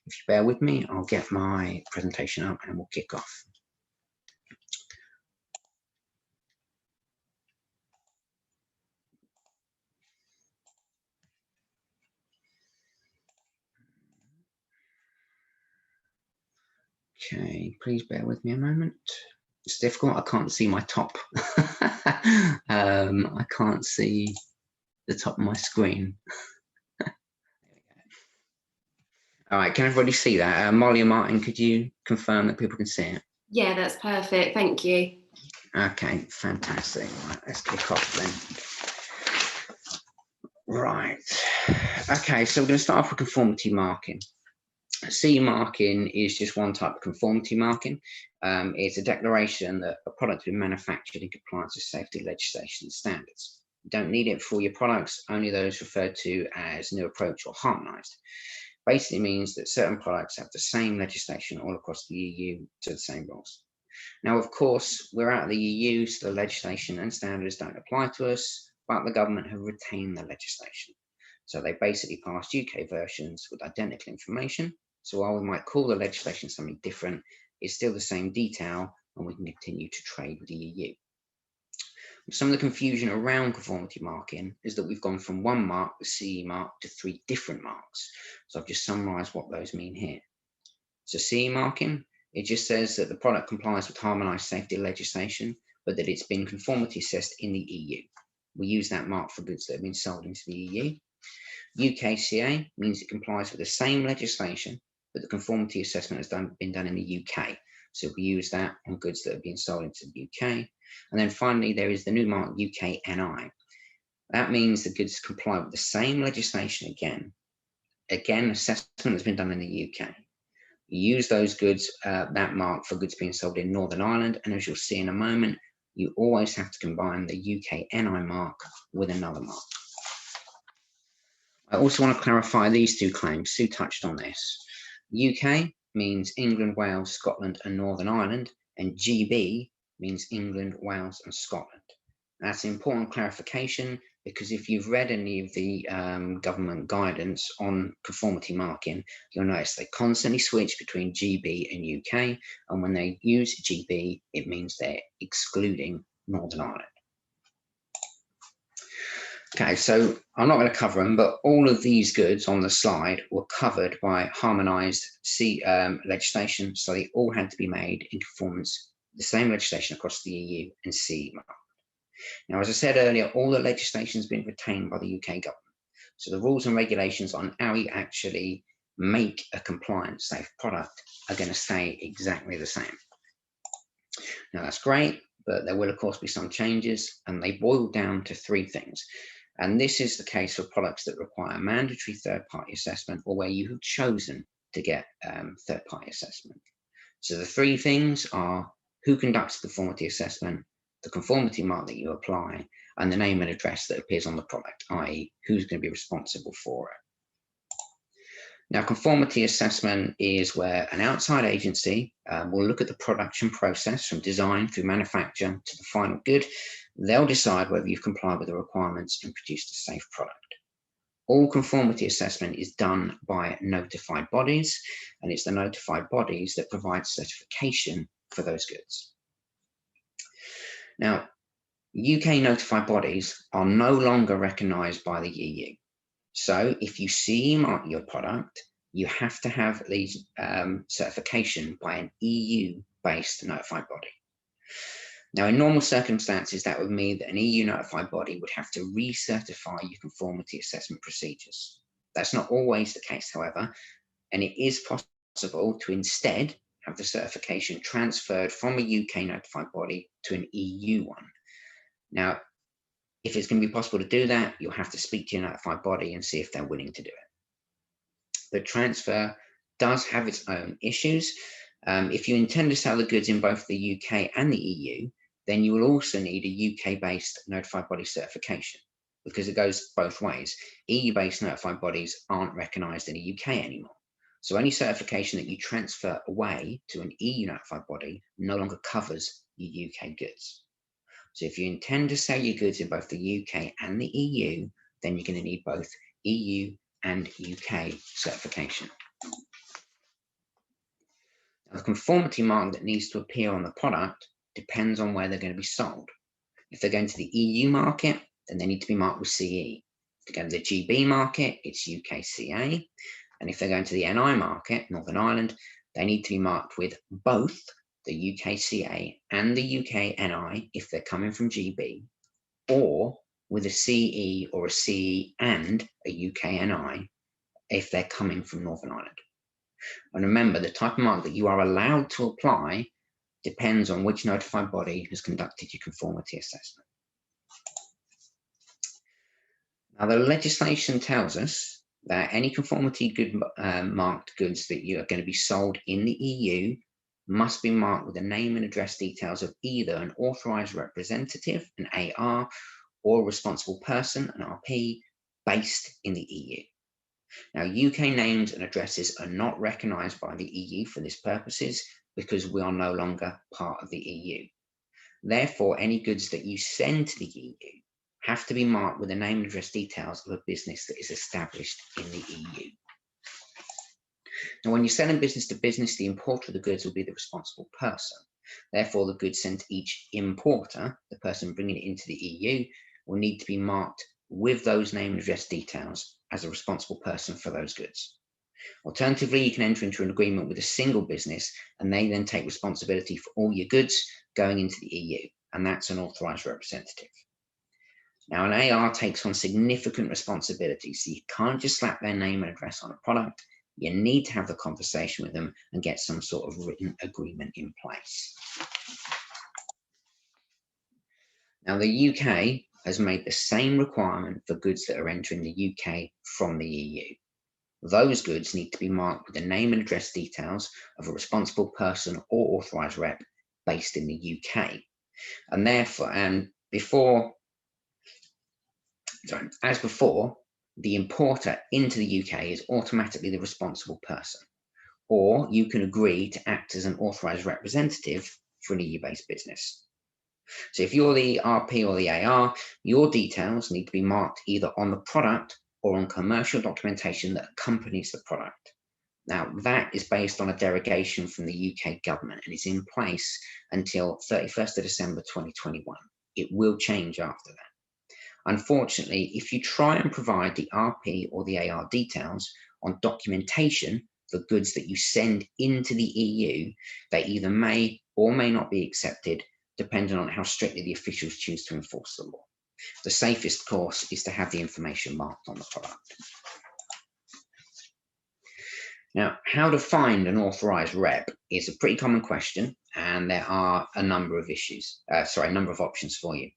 If you bear with me, I'll get my presentation up and we'll kick off. Okay, please bear with me a moment. It's difficult. I can't see my top. I can't see the top of my screen. All right, can everybody see that? Molly and Martin, could you confirm that people can see it? Yeah, that's perfect. Thank you. Okay, fantastic. Right, let's kick off then. Right. Okay, so we're going to start off with conformity marking. CE marking is just one type of conformity marking. It's a declaration that a product has been manufactured in compliance with safety legislation standards. You don't need it for your products, only those referred to as new approach or harmonized. Basically means that certain products have the same legislation all across the EU to the same rules. Now, of course, we're out of the EU, so the legislation and standards don't apply to us, but the government have retained the legislation. So they basically passed UK versions with identical information, So while we might call the legislation something different, it's still the same detail, and we can continue to trade with the EU. Some of the confusion around conformity marking is that we've gone from one mark, the CE mark, to 3 different marks. So I've just summarised what those mean here. So CE marking, it just says that the product complies with harmonised safety legislation, but that it's been conformity assessed in the EU. We use that mark for goods that have been sold into the EU. UKCA means it complies with the same legislation, but the conformity assessment has been done in the UK. So we use that on goods that have been sold into the UK. And then finally, there is the new mark UKNI. That means the goods comply with the same legislation again. Again, assessment has been done in the UK. You use those goods, that mark, for goods being sold in Northern Ireland. And as you'll see in a moment, you always have to combine the UKNI mark with another mark. I also want to clarify these 2 claims. Sue touched on this. UK means England, Wales, Scotland and Northern Ireland, and GB means England, Wales and Scotland. That's an important clarification, because if you've read any of the government guidance on conformity marking, you'll notice they constantly switch between GB and UK, and when they use GB, it means they're excluding Northern Ireland. Okay, so I'm not going to cover them, but all of these goods on the slide were covered by harmonised legislation, so they all had to be made in conformance with the same legislation across the EU and CE mark. Now, as I said earlier, all the legislation has been retained by the UK government, so the rules and regulations on how you actually make a compliant safe product are going to stay exactly the same. Now, that's great, but there will of course be some changes, and they boil down to 3 things. And this is the case for products that require mandatory third-party assessment, or where you have chosen to get third-party assessment. So the 3 things are who conducts the conformity assessment, the conformity mark that you apply, and the name and address that appears on the product, i.e. who's going to be responsible for it. Now, conformity assessment is where an outside agency will look at the production process from design through manufacture to the final good. They'll decide whether you've complied with the requirements and produced a safe product. All conformity assessment is done by notified bodies, and it's the notified bodies that provide certification for those goods. Now, UK notified bodies are no longer recognised by the EU. So if you CE mark your product, you have to have these certification by an EU-based notified body. Now, in normal circumstances, that would mean that an EU notified body would have to recertify your conformity assessment procedures. That's not always the case, however, and it is possible to instead have the certification transferred from a UK notified body to an EU one. Now, if it's going to be possible to do that, you'll have to speak to your notified body and see if they're willing to do it. The transfer does have its own issues. If you intend to sell the goods in both the UK and the EU, then you will also need a UK-based notified body certification, because it goes both ways. EU-based notified bodies aren't recognised in the UK anymore. So any certification that you transfer away to an EU notified body no longer covers your UK goods. So if you intend to sell your goods in both the UK and the EU, then you're going to need both EU and UK certification. Now, the conformity mark that needs to appear on the product depends on where they're going to be sold. If they're going to the EU market, then they need to be marked with CE. If they go to the GB market, it's UKCA. And if they're going to the NI market, Northern Ireland, they need to be marked with both the UKCA and the UKNI if they're coming from GB, or with a CE or a CE and a UKNI if they're coming from Northern Ireland. And remember, the type of mark that you are allowed to apply depends on which notified body has conducted your conformity assessment. Now, the legislation tells us that any conformity marked goods that you are going to be sold in the EU must be marked with the name and address details of either an authorised representative, an AR, or a responsible person, an RP, based in the EU. Now, UK names and addresses are not recognised by the EU for this purposes, because we are no longer part of the EU. Therefore, any goods that you send to the EU have to be marked with the name and address details of a business that is established in the EU. Now, when you're selling business to business, the importer of the goods will be the responsible person. Therefore, the goods sent to each importer, the person bringing it into the EU, will need to be marked with those name and address details as a responsible person for those goods. Alternatively, you can enter into an agreement with a single business and they then take responsibility for all your goods going into the EU, and that's an authorised representative. Now, an AR takes on significant responsibilities, so you can't just slap their name and address on a product. You need to have the conversation with them and get some sort of written agreement in place. Now, the UK has made the same requirement for goods that are entering the UK from the EU. Those goods need to be marked with the name and address details of a responsible person or authorised rep based in the UK. And therefore, as before, the importer into the UK is automatically the responsible person, or you can agree to act as an authorised representative for an EU-based business. So if you're the RP or the AR, your details need to be marked either on the product or on commercial documentation that accompanies the product. Now, that is based on a derogation from the UK government and is in place until 31st of December 2021. It will change after that. Unfortunately, if you try and provide the RP or the AR details on documentation for goods that you send into the EU, they either may or may not be accepted, depending on how strictly the officials choose to enforce the law. The safest course is to have the information marked on the product. Now, how to find an authorised rep is a pretty common question, and there are a number of options for you.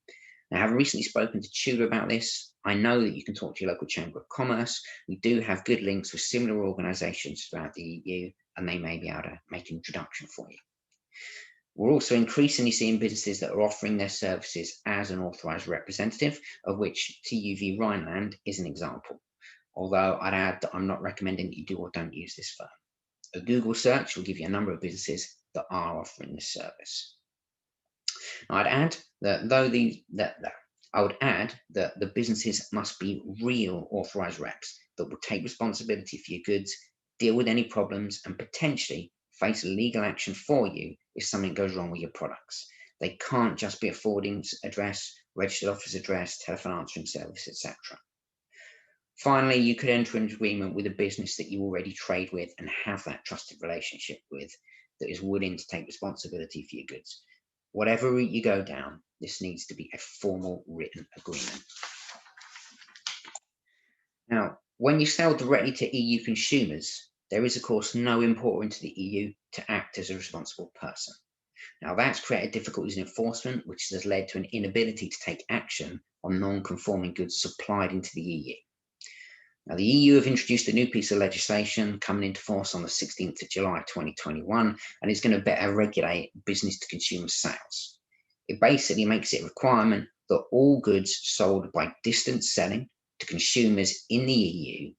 Now, having recently spoken to Tudor about this, I know that you can talk to your local Chamber of Commerce. We do have good links with similar organisations throughout the EU, and they may be able to make an introduction for you. We're also increasingly seeing businesses that are offering their services as an authorised representative, of which TUV Rhineland is an example. Although I'd add that I'm not recommending that you do or don't use this firm. A Google search will give you a number of businesses that are offering this service. Now, I'd add that the businesses must be real authorised reps that will take responsibility for your goods, deal with any problems, and potentially face legal action for you if something goes wrong with your products. They can't just be a forwarding address, registered office address, telephone answering service, etc. Finally, you could enter an agreement with a business that you already trade with and have that trusted relationship with that is willing to take responsibility for your goods. Whatever route you go down, this needs to be a formal written agreement. Now, when you sell directly to EU consumers, there is, of course, no importer into the EU to act as a responsible person. Now, that's created difficulties in enforcement, which has led to an inability to take action on non-conforming goods supplied into the EU. Now, the EU have introduced a new piece of legislation coming into force on the 16th of July 2021, and it's going to better regulate business-to-consumer sales. It basically makes it a requirement that all goods sold by distance selling to consumers in the EU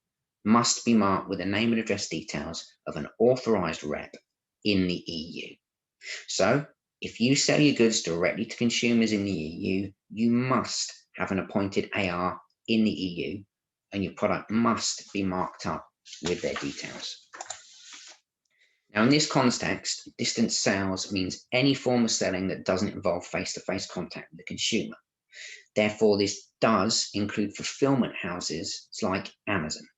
must be marked with the name and address details of an authorised rep in the EU. So, if you sell your goods directly to consumers in the EU, you must have an appointed AR in the EU, and your product must be marked up with their details. Now, in this context, distance sales means any form of selling that doesn't involve face-to-face contact with the consumer. Therefore, this does include fulfillment houses like Amazon.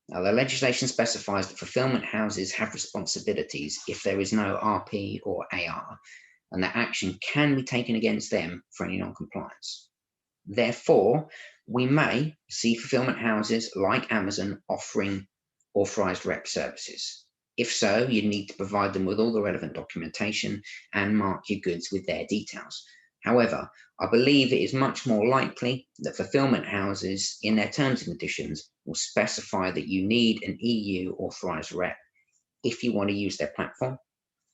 Now, the legislation specifies that fulfillment houses have responsibilities if there is no RP or AR, and that action can be taken against them for any non-compliance. Therefore, we may see fulfillment houses like Amazon offering authorised rep services. If so, you need to provide them with all the relevant documentation and mark your goods with their details. However, I believe it is much more likely that fulfillment houses in their terms and conditions will specify that you need an EU authorised rep if you want to use their platform,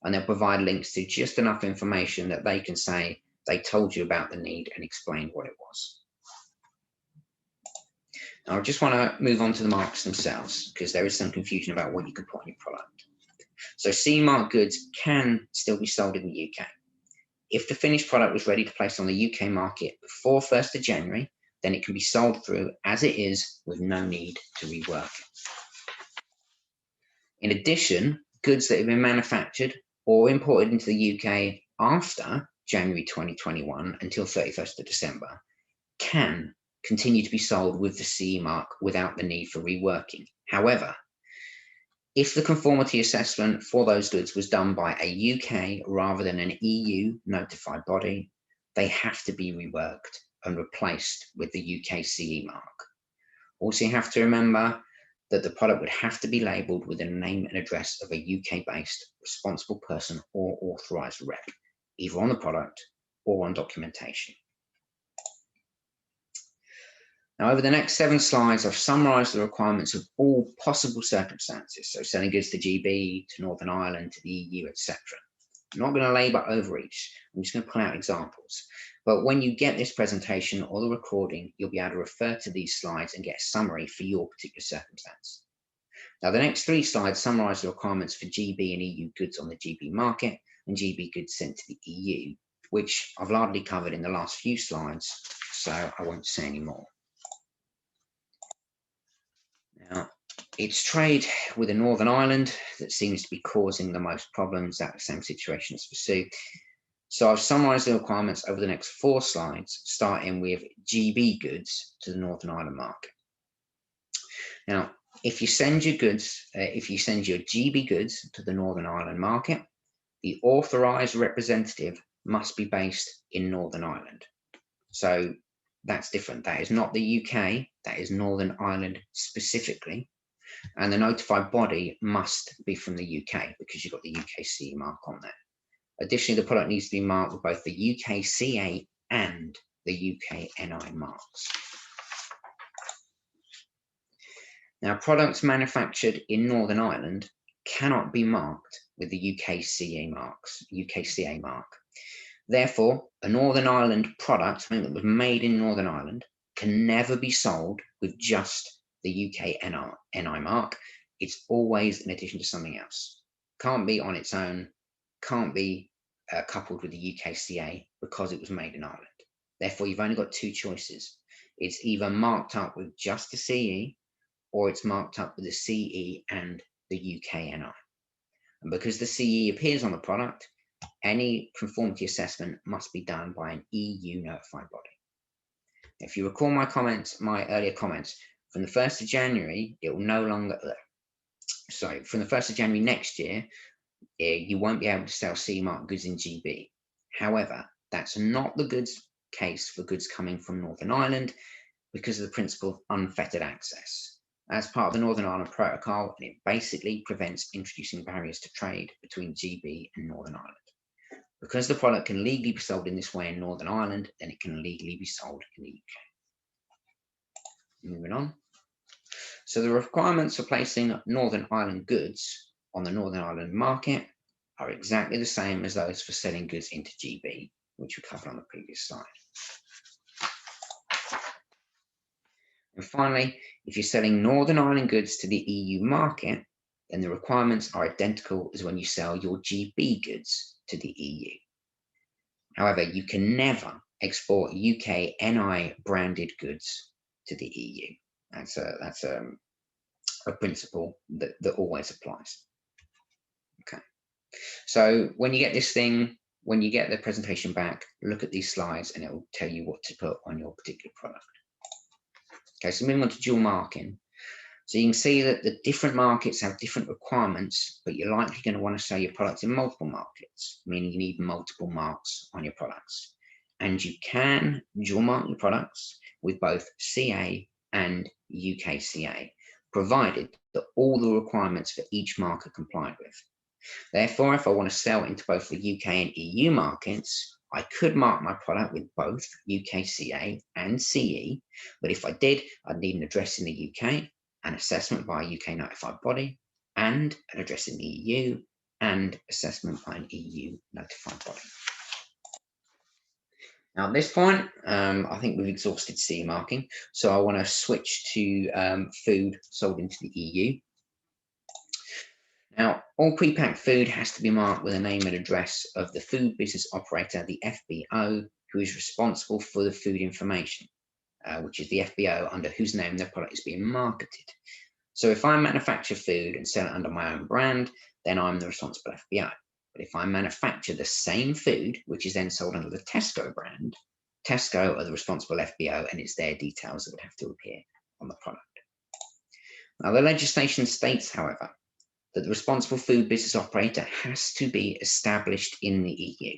and they'll provide links to just enough information that they can say they told you about the need and explained what it was. Now, I just want to move on to the marks themselves because there is some confusion about what you can put on your product. So CE-marked goods can still be sold in the UK. If the finished product was ready to place on the UK market before 1st of January, then it can be sold through as it is with no need to rework it. In addition, goods that have been manufactured or imported into the UK after January 2021 until 31st of December can continue to be sold with the CE mark without the need for reworking. However, if the conformity assessment for those goods was done by a UK rather than an EU notified body, they have to be reworked and replaced with the UK CE mark. Also, you have to remember that the product would have to be labelled with the name and address of a UK-based responsible person or authorised rep, either on the product or on documentation. Now, over the next 7 slides, I've summarised the requirements of all possible circumstances, so selling goods to GB, to Northern Ireland, to the EU, etc. I'm not going to labour over each, I'm just going to pull out examples. But when you get this presentation or the recording, you'll be able to refer to these slides and get a summary for your particular circumstance. Now, the next 3 slides summarise the requirements for GB and EU goods on the GB market and GB goods sent to the EU, which I've largely covered in the last few slides, so I won't say any more. Now, it's trade with Northern Ireland that seems to be causing the most problems. That's the same situation as for Sue. So I've summarised the requirements over the next 4 slides, starting with GB goods to the Northern Ireland market. Now, if you send your goods, if you send your GB goods to the Northern Ireland market, the authorised representative must be based in Northern Ireland. So that's different. That is not the UK, that is Northern Ireland specifically. And the notified body must be from the UK because you've got the UK CE mark on there. Additionally, the product needs to be marked with both the UK CA and the UK NI marks. Now, products manufactured in Northern Ireland cannot be marked with the UK CA mark. Therefore, a Northern Ireland product, something that was made in Northern Ireland, can never be sold with just the UK NI mark. It's always in addition to something else. Can't be on its own, can't be coupled with the UK CA because it was made in Ireland. Therefore, you've only got 2 choices. It's either marked up with just the CE or it's marked up with the CE and the UK NI. And because the CE appears on the product, any conformity assessment must be done by an EU notified body. If you recall my earlier comments, from the 1st of January, it will no longer, from the 1st of January next year, you won't be able to sell CE mark goods in GB. However, that's not the case for goods coming from Northern Ireland because of the principle of unfettered access. As part of the Northern Ireland Protocol, and it basically prevents introducing barriers to trade between GB and Northern Ireland. Because the product can legally be sold in this way in Northern Ireland, then it can legally be sold in the UK. Moving on. So the requirements for placing Northern Ireland goods on the Northern Ireland market are exactly the same as those for selling goods into GB, which we covered on the previous slide. And finally, if you're selling Northern Ireland goods to the EU market, then the requirements are identical as when you sell your GB goods to the EU. However, you can never export UK NI branded goods to the EU. That's a principle that always applies. Okay. So when you get this thing, when you get the presentation back, look at these slides and it will tell you what to put on your particular product. Okay, so moving on to dual marking. So you can see that the different markets have different requirements, but you're likely going to want to sell your products in multiple markets, meaning you need multiple marks on your products. And you can dual mark your products with both CA and UK CA, provided that all the requirements for each mark are complied with. Therefore, if I want to sell into both the UK and EU markets, I could mark my product with both UK CA and CE, but if I did, I'd need an address in the UK, an assessment by a UK notified body, and an address in the EU, and assessment by an EU notified body. Now at this point, I think we've exhausted CE marking, so I want to switch to food sold into the EU. Now, all pre-packed food has to be marked with a name and address of the food business operator, the FBO, who is responsible for the food information, which is the FBO under whose name the product is being marketed. So if I manufacture food and sell it under my own brand, then I'm the responsible FBO. But if I manufacture the same food, which is then sold under the Tesco brand, Tesco are the responsible FBO, and it's their details that would have to appear on the product. Now, the legislation states, however, that the responsible food business operator has to be established in the EU.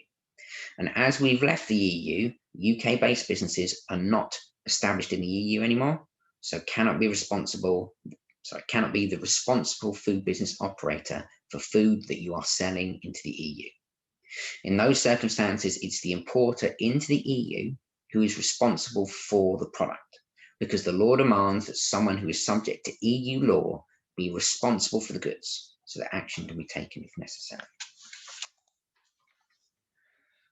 And as we've left the EU, UK-based businesses are not established in the EU anymore, so cannot be the responsible food business operator for food that you are selling into the EU. In those circumstances, it's the importer into the EU who is responsible for the product, because the law demands that someone who is subject to EU law be responsible for the goods, so that action can be taken if necessary.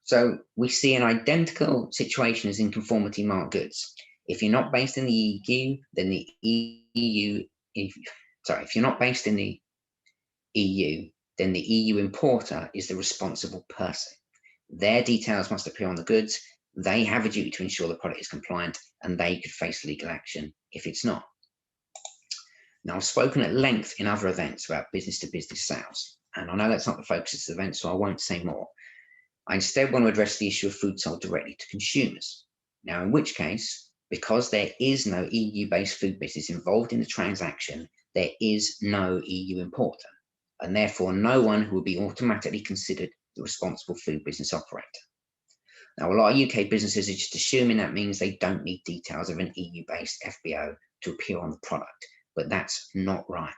So we see an identical situation as in conformity marked goods. If you're not based in the EU, then the if you're not based in the EU, then the EU importer is the responsible person. Their details must appear on the goods. They have a duty to ensure the product is compliant, and they could face legal action if it's not. Now, I've spoken at length in other events about business-to-business sales, and I know that's not the focus of this event, so I won't say more. I instead want to address the issue of food sold directly to consumers. Now, in which case, because there is no EU-based food business involved in the transaction, there is no EU importer, and therefore no one who will be automatically considered the responsible food business operator. Now, a lot of UK businesses are just assuming that means they don't need details of an EU-based FBO to appear on the product, but that's not right.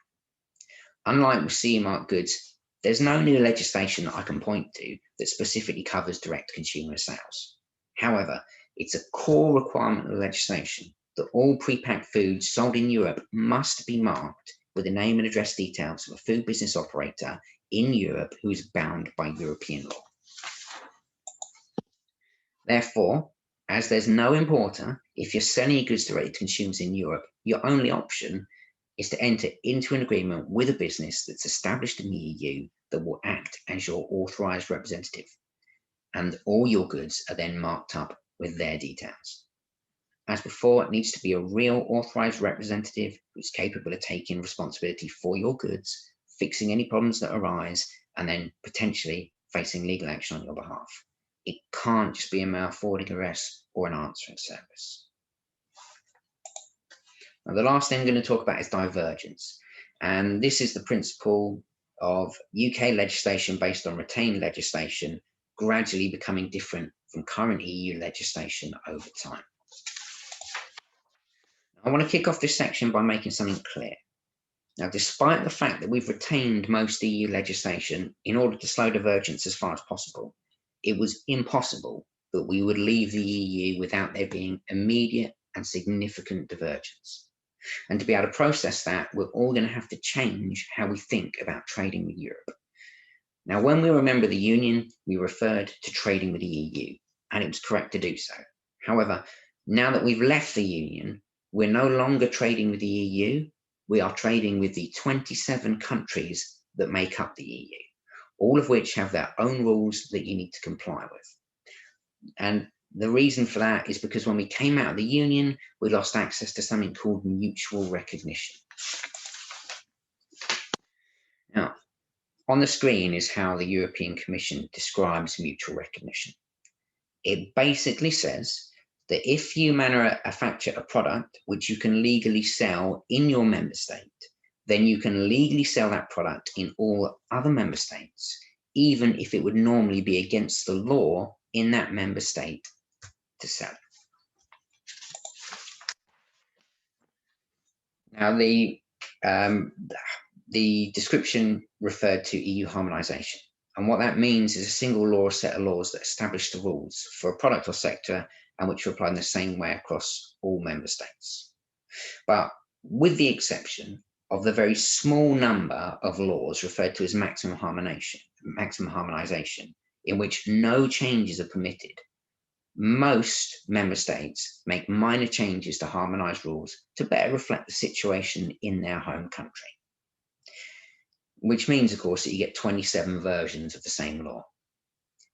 Unlike with CE marked goods, there's no new legislation that I can point to that specifically covers direct consumer sales. However, it's a core requirement of the legislation that all pre-packed foods sold in Europe must be marked with the name and address details of a food business operator in Europe who is bound by European law. Therefore, as there's no importer, if you're selling your goods directly to consumers in Europe, your only option is to enter into an agreement with a business that's established in the EU that will act as your authorized representative. And all your goods are then marked up with their details. As before, it needs to be a real authorized representative who's capable of taking responsibility for your goods, fixing any problems that arise, and then potentially facing legal action on your behalf. It can't just be a mail forwarding address or an answering service. Now, the last thing I'm going to talk about is divergence. And this is the principle of UK legislation based on retained legislation gradually becoming different from current EU legislation over time. I want to kick off this section by making something clear. Now, despite the fact that we've retained most EU legislation in order to slow divergence as far as possible, it was impossible that we would leave the EU without there being immediate and significant divergence. And to be able to process that, we're all going to have to change how we think about trading with Europe. Now, when we were a member of the Union, we referred to trading with the EU, and it was correct to do so. However, now that we've left the Union, we're no longer trading with the EU. We are trading with the 27 countries that make up the EU, all of which have their own rules that you need to comply with. And the reason for that is because when we came out of the Union, we lost access to something called mutual recognition. Now, on the screen is how the European Commission describes mutual recognition. It basically says that if you manufacture a product which you can legally sell in your member state, then you can legally sell that product in all other member states, even if it would normally be against the law in that member state to sell it. Now, the description referred to EU harmonization. And what that means is a single law or set of laws that establish the rules for a product or sector and which are applied in the same way across all member states. But with the exception of the very small number of laws referred to as maximum harmonization, in which no changes are permitted, most member states make minor changes to harmonized rules to better reflect the situation in their home country. Which means, of course, that you get 27 versions of the same law.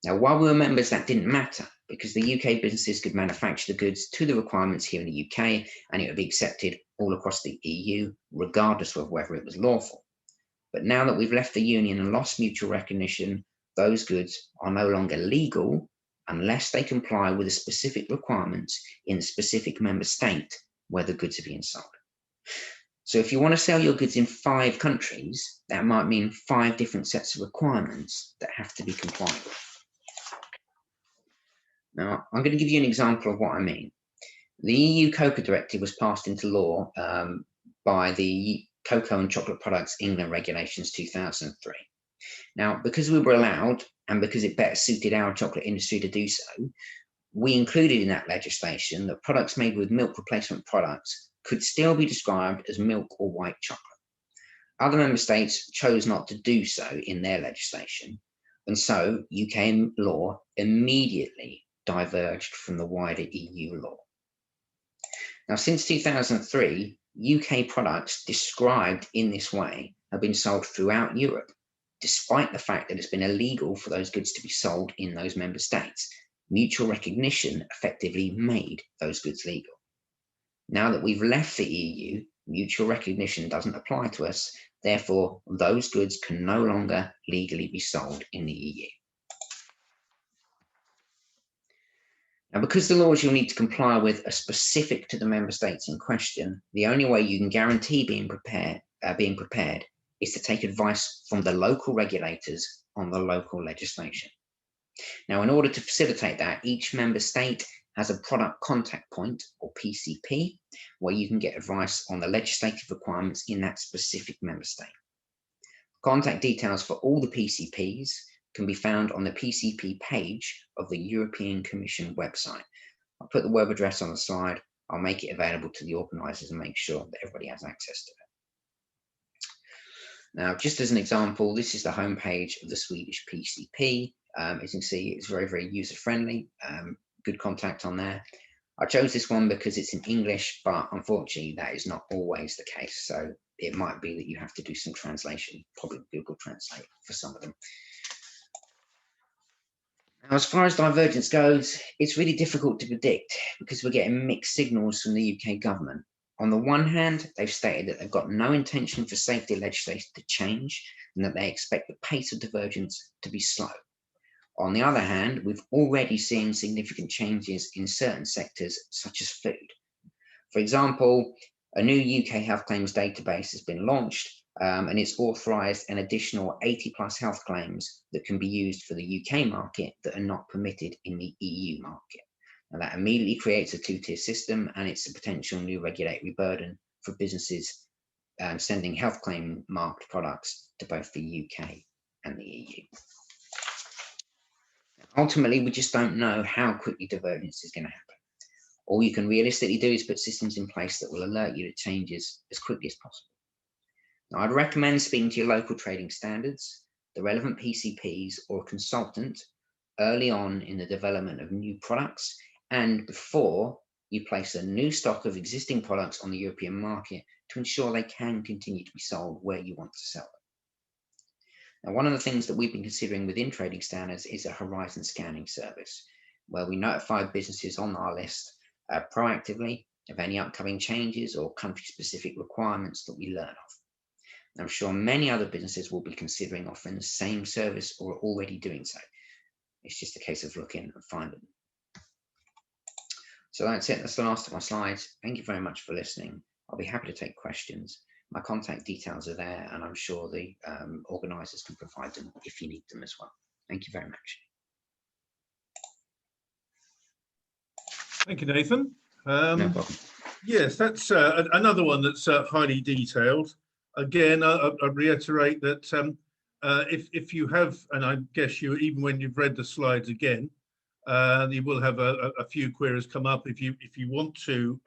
Now, while we were members, that didn't matter, because the UK businesses could manufacture the goods to the requirements here in the UK, and it would be accepted all across the EU, regardless of whether it was lawful. But now that we've left the Union and lost mutual recognition, those goods are no longer legal unless they comply with the specific requirements in the specific member state where the goods are being sold. So if you want to sell your goods in 5 countries, that might mean 5 different sets of requirements that have to be complied with. Now, I'm going to give you an example of what I mean. The EU Coca Directive was passed into law by the Cocoa and Chocolate Products England Regulations 2003. Now, because we were allowed, and because it better suited our chocolate industry to do so, we included in that legislation that products made with milk replacement products could still be described as milk or white chocolate. Other member states chose not to do so in their legislation, and so UK law immediately diverged from the wider EU law. Now, since 2003, UK products described in this way have been sold throughout Europe, despite the fact that it's been illegal for those goods to be sold in those member states. Mutual recognition effectively made those goods legal. Now that we've left the EU, mutual recognition doesn't apply to us. Therefore, those goods can no longer legally be sold in the EU. Now, because the laws you'll need to comply with are specific to the member states in question, the only way you can guarantee being prepared is to take advice from the local regulators on the local legislation. Now, in order to facilitate that, each member state has a product contact point, or PCP, where you can get advice on the legislative requirements in that specific member state. Contact details for all the PCPs can be found on the PCP page of the European Commission website. I'll put the web address on the slide. I'll make it available to the organisers and make sure that everybody has access to it. Now, just as an example, this is the homepage of the Swedish PCP. As you can see, it's very, very user-friendly. Good contact on there. I chose this one because it's in English, but unfortunately that is not always the case. So it might be that you have to do some translation, probably Google Translate for some of them. Now, as far as divergence goes, it's really difficult to predict because we're getting mixed signals from the UK government. On the one hand, they've stated that they've got no intention for safety legislation to change and that they expect the pace of divergence to be slow. On the other hand, we've already seen significant changes in certain sectors, such as food. For example, a new UK health claims database has been launched, and it's authorised an additional 80+ health claims that can be used for the UK market that are not permitted in the EU market. Now, that immediately creates a 2-tier system, and it's a potential new regulatory burden for businesses sending health claim marked products to both the UK and the EU. Ultimately, we just don't know how quickly divergence is going to happen. All you can realistically do is put systems in place that will alert you to changes as quickly as possible. Now, I'd recommend speaking to your local trading standards, the relevant PCPs, or a consultant early on in the development of new products and before you place a new stock of existing products on the European market to ensure they can continue to be sold where you want to sell them. Now, one of the things that we've been considering within trading standards is a horizon scanning service, where we notify businesses on our list proactively of any upcoming changes or country-specific requirements that we learn of. And I'm sure many other businesses will be considering offering the same service or are already doing so. It's just a case of looking and finding them. So that's it. That's the last of my slides. Thank you very much for listening. I'll be happy to take questions. My contact details are there, and I'm sure the organisers can provide them if you need them as well. Thank you very much. Thank you, Nathan. No problem. Yes, that's another one that's highly detailed. Again, I reiterate that if you have, and I guess you, even when you've read the slides again, you will have a few queries come up. If you want to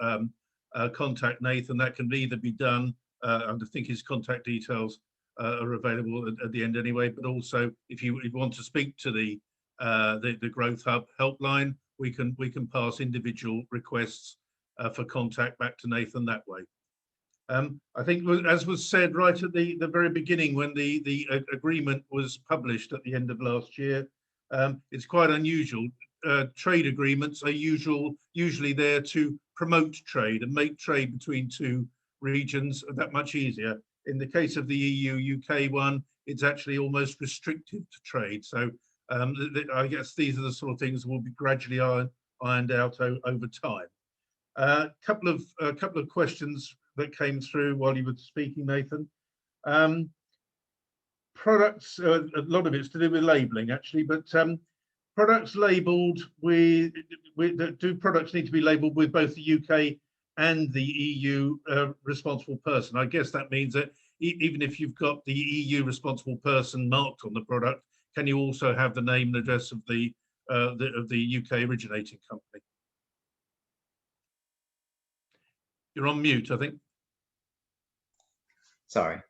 contact Nathan, that can either be done. I think his contact details are available at the end anyway. But also, if you want to speak to the Growth Hub helpline, we can pass individual requests for contact back to Nathan that way. I think, as was said right at the very beginning, when the agreement was published at the end of last year, it's quite unusual. trade agreements are usually there to promote trade and make trade between two regions that much easier. In the case of the EU-UK one, it's actually almost restrictive to trade. So I guess these are the sort of things that will be gradually ironed out over time. A couple of questions that came through while you were speaking, Nathan. Products, a lot of it's to do with labelling actually, but products labelled with do products need to be labelled with both the UK and the EU responsible person? I guess that means that even if you've got the EU responsible person marked on the product, can you also have the name and address of the UK originating company? You're on mute, I think. Sorry.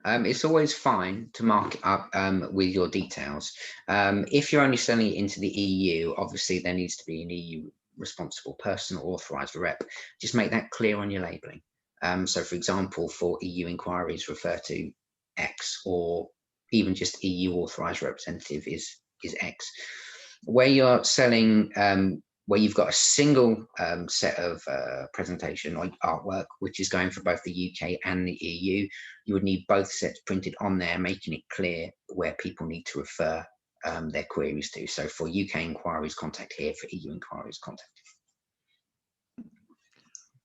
It's always fine to mark it up with your details. If you're only selling it into the EU, obviously there needs to be an EU responsible person or authorised rep. Just make that clear on your labelling. So, for example, for EU inquiries, refer to X, or even just EU authorised representative is X. Where you're selling, where you've got a single set of presentation or artwork, which is going for both the UK and the EU, you would need both sets printed on there, making it clear where people need to refer their queries to. So for UK inquiries, contact here. For EU inquiries, contact here.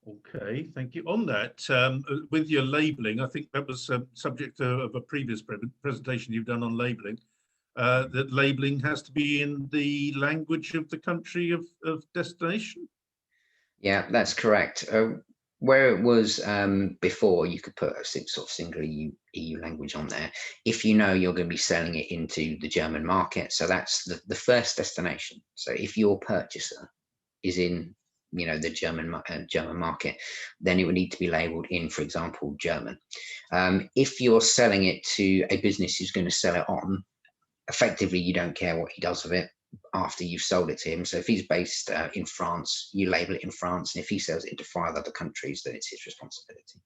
Okay, thank you. On that, with your labelling, I think that was subject of a previous presentation you've done on labelling. That labelling has to be in the language of the country of destination? Yeah, that's correct. Where it was before, you could put a sort of single EU language on there. If you know you're going to be selling it into the German market, so that's the first destination. So if your purchaser is in, you know, the German market, then it would need to be labelled in, for example, German. If you're selling it to a business who's going to sell it on, effectively, you don't care what he does with it after you've sold it to him. So if he's based in France, you label it in France, and if he sells it into 5 other countries, then it's his responsibility.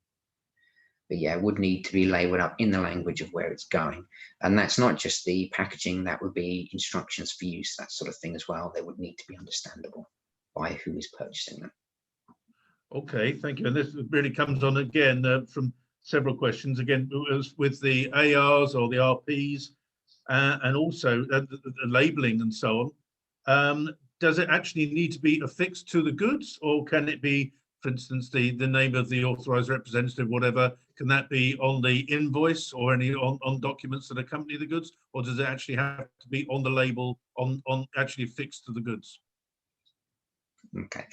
But yeah, it would need to be labelled up in the language of where it's going. And that's not just the packaging, that would be instructions for use, that sort of thing as well. They would need to be understandable by who is purchasing them. Okay, thank you. And this really comes on again from several questions, again, with the ARs or the RPs, and also the labelling and so on. Does it actually need to be affixed to the goods, or can it be, for instance, the name of the authorised representative, whatever, can that be on the invoice or any on documents that accompany the goods, or does it actually have to be on the label, on actually affixed to the goods? Okay.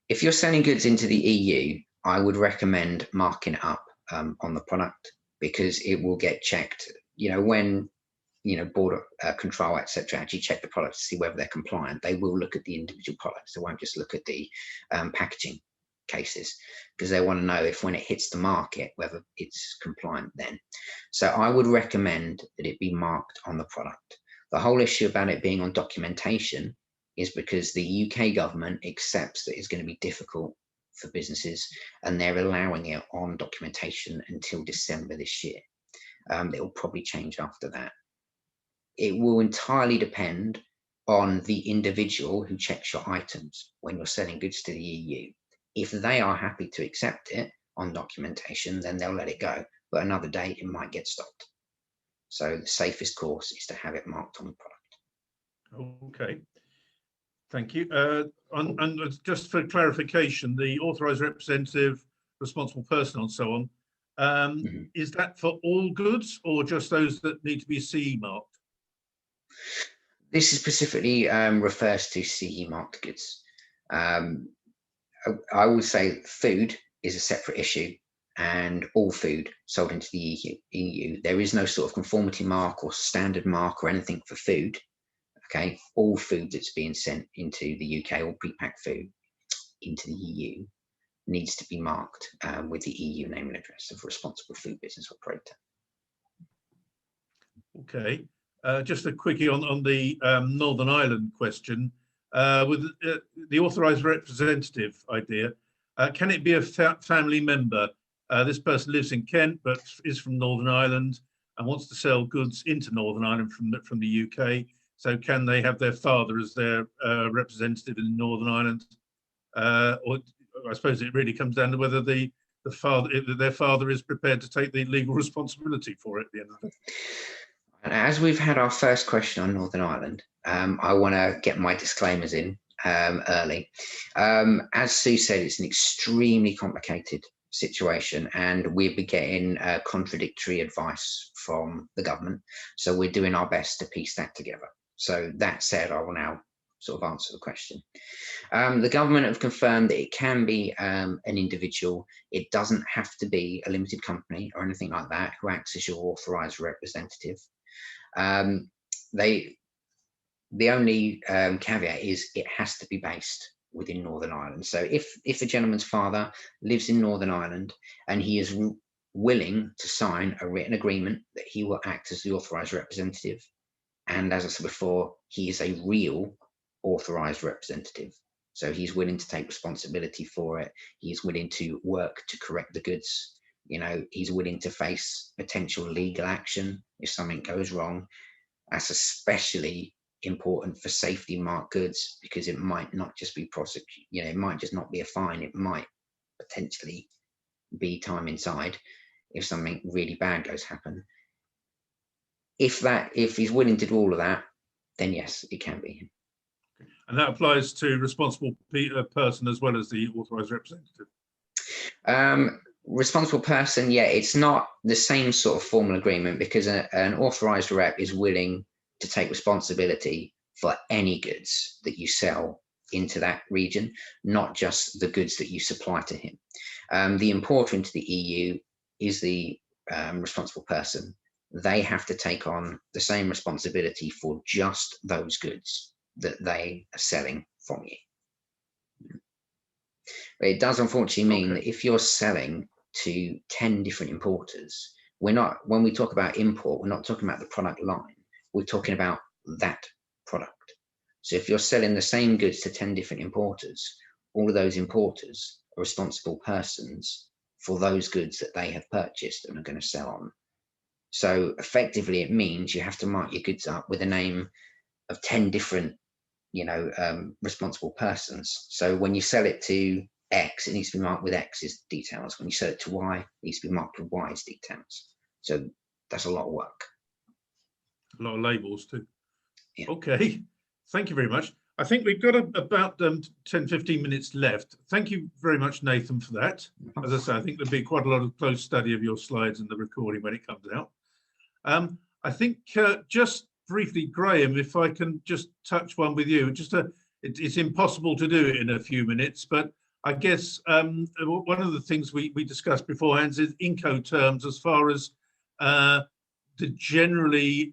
If you're selling goods into the EU, I would recommend marking it up on the product, because it will get checked. You know, when, you know, border control, etc., actually check the product to see whether they're compliant, they will look at the individual products. They won't just look at the packaging cases, because they want to know if, when it hits the market, whether it's compliant then. So I would recommend that it be marked on the product. The whole issue about it being on documentation is because the UK government accepts that it's going to be difficult for businesses, and they're allowing it on documentation until December this year. It will probably change after that. It will entirely depend on the individual who checks your items when you're selling goods to the EU. If they are happy to accept it on documentation, then they'll let it go. But another day, it might get stopped. So the safest course is to have it marked on the product. Okay, thank you. And just for clarification, the authorised representative, responsible person, and so on, is that for all goods or just those that need to be CE marked? This specifically refers to CE marked goods. I would say food is a separate issue, and all food sold into the EU. There is no sort of conformity mark or standard mark or anything for food. Okay, all food that's being sent into the UK, or pre-packed food into the EU, needs to be marked with the EU name and address of responsible food business operator. Okay, just a quickie on the Northern Ireland question. With the authorised representative idea, can it be a family member? This person lives in Kent but is from Northern Ireland and wants to sell goods into Northern Ireland from the UK. So can they have their father as their representative in Northern Ireland? Or I suppose it really comes down to whether their father is prepared to take the legal responsibility for it at the end of the day. And as we've had our first question on Northern Ireland, I want to get my disclaimers in early. As Sue said, it's an extremely complicated situation, and we'll be getting contradictory advice from the government. So we're doing our best to piece that together. So that said, I will now sort of answer the question. The government have confirmed that it can be an individual. It doesn't have to be a limited company or anything like that who acts as your authorised representative. The only caveat is it has to be based within Northern Ireland. So if a gentleman's father lives in Northern Ireland and he is willing to sign a written agreement that he will act as the authorised representative, and as I said before, he is a real authorised representative, so he's willing to take responsibility for it, he's willing to work to correct the goods, you know, he's willing to face potential legal action if something goes wrong. That's especially important for safety marked goods, because it might not just be prosecuted, you know, it might just not be a fine, it might potentially be time inside if something really bad goes happen. If he's willing to do all of that, then yes, it can be him. And that applies to responsible person as well as the authorised representative. Responsible person, yeah, it's not the same sort of formal agreement, because an authorised rep is willing to take responsibility for any goods that you sell into that region, not just the goods that you supply to him. The importer into the EU is the responsible person. They have to take on the same responsibility for just those goods that they are selling from you. But it does unfortunately mean that if you're selling to 10 different importers, when we talk about import, we're not talking about the product line, we're talking about that product. So if you're selling the same goods to 10 different importers, all of those importers are responsible persons for those goods that they have purchased and are going to sell on. So effectively, it means you have to mark your goods up with a name of 10 different, you know, responsible persons. So when you sell it to X, it needs to be marked with X's details. When you sell it to Y, it needs to be marked with Y's details. So that's a lot of work. A lot of labels too. Yeah. Okay, thank you very much. I think we've got about 10-15 minutes left. Thank you very much, Nathan, for that. As I say, I think there'll be quite a lot of close study of your slides and the recording when it comes out. I think just briefly, Graham, if I can just touch one with you, it's impossible to do it in a few minutes, but I guess one of the things we discussed beforehand is Incoterms as far as the generally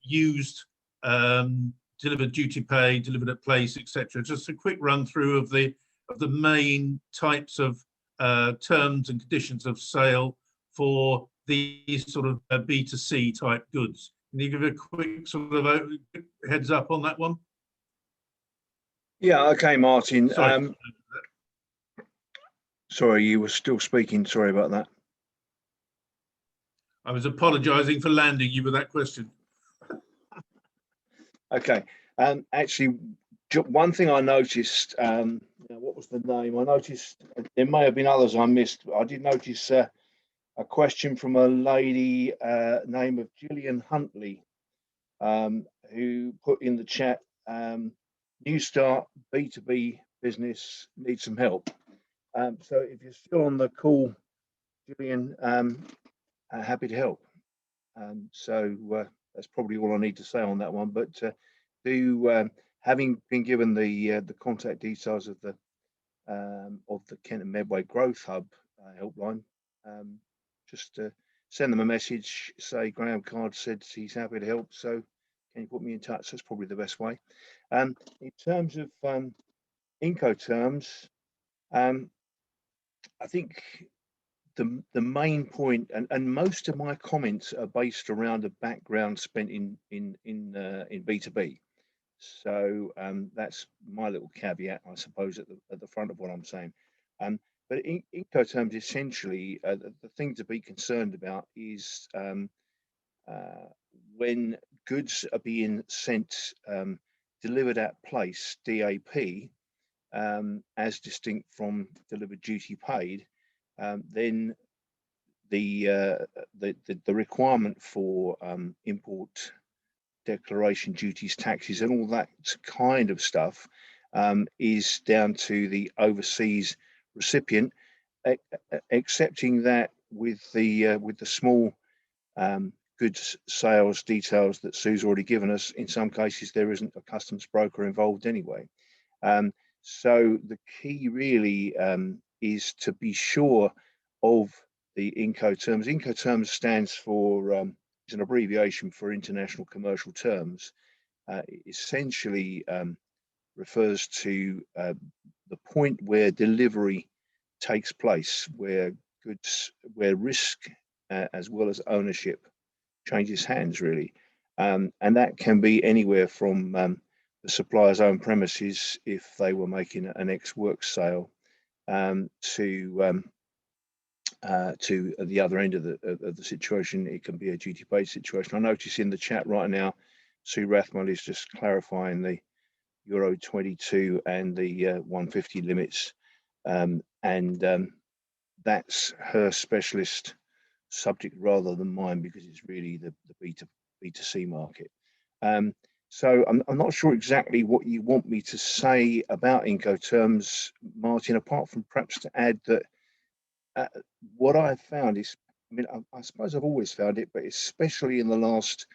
used delivered duty paid, delivered at place, etc. Just a quick run through of the main types of terms and conditions of sale for these sort of B2C type goods. Can you give a quick sort of heads up on that one? Yeah, okay, Martin. Sorry. Sorry, you were still speaking. Sorry about that. I was apologising for landing you with that question. Okay. Actually, one thing I noticed, what was the name? I noticed there may have been others I missed. I did notice a question from a lady name of Gillian Huntley, who put in the chat, new start B2B business needs some help. So if you're still on the call, Gillian, happy to help. So that's probably all I need to say on that one. But having been given the contact details of the Kent and Medway Growth Hub helpline, just send them a message. Say Graham Card said he's happy to help. So can you put me in touch? That's probably the best way. In terms of Incoterms, I think the main point, and most of my comments are based around a background spent in B2B. So that's my little caveat, I suppose, at the front of what I'm saying. But Incoterms, essentially, the thing to be concerned about is when goods are being sent, delivered at place, DAP, as distinct from delivered duty paid, then the requirement for import declaration duties, taxes, and all that kind of stuff is down to the overseas recipient, accepting that with the small goods sales details that Sue's already given us. In some cases, there isn't a customs broker involved anyway. So the key really is to be sure of the Incoterms. Incoterms stands for, is an abbreviation for International Commercial Terms. Essentially refers to the point where delivery takes place, where risk as well as ownership changes hands, really. And that can be anywhere from the supplier's own premises, if they were making an ex-work sale, to the other end of the situation. It can be a duty paid situation. I notice in the chat right now, Sue Rathmell is just clarifying the Euro 22 and the 150 limits, and that's her specialist subject rather than mine, because it's really the B2C market. So I'm not sure exactly what you want me to say about Incoterms, Martin, apart from perhaps to add that what I've found is, I mean, I suppose I've always found it, but especially in the last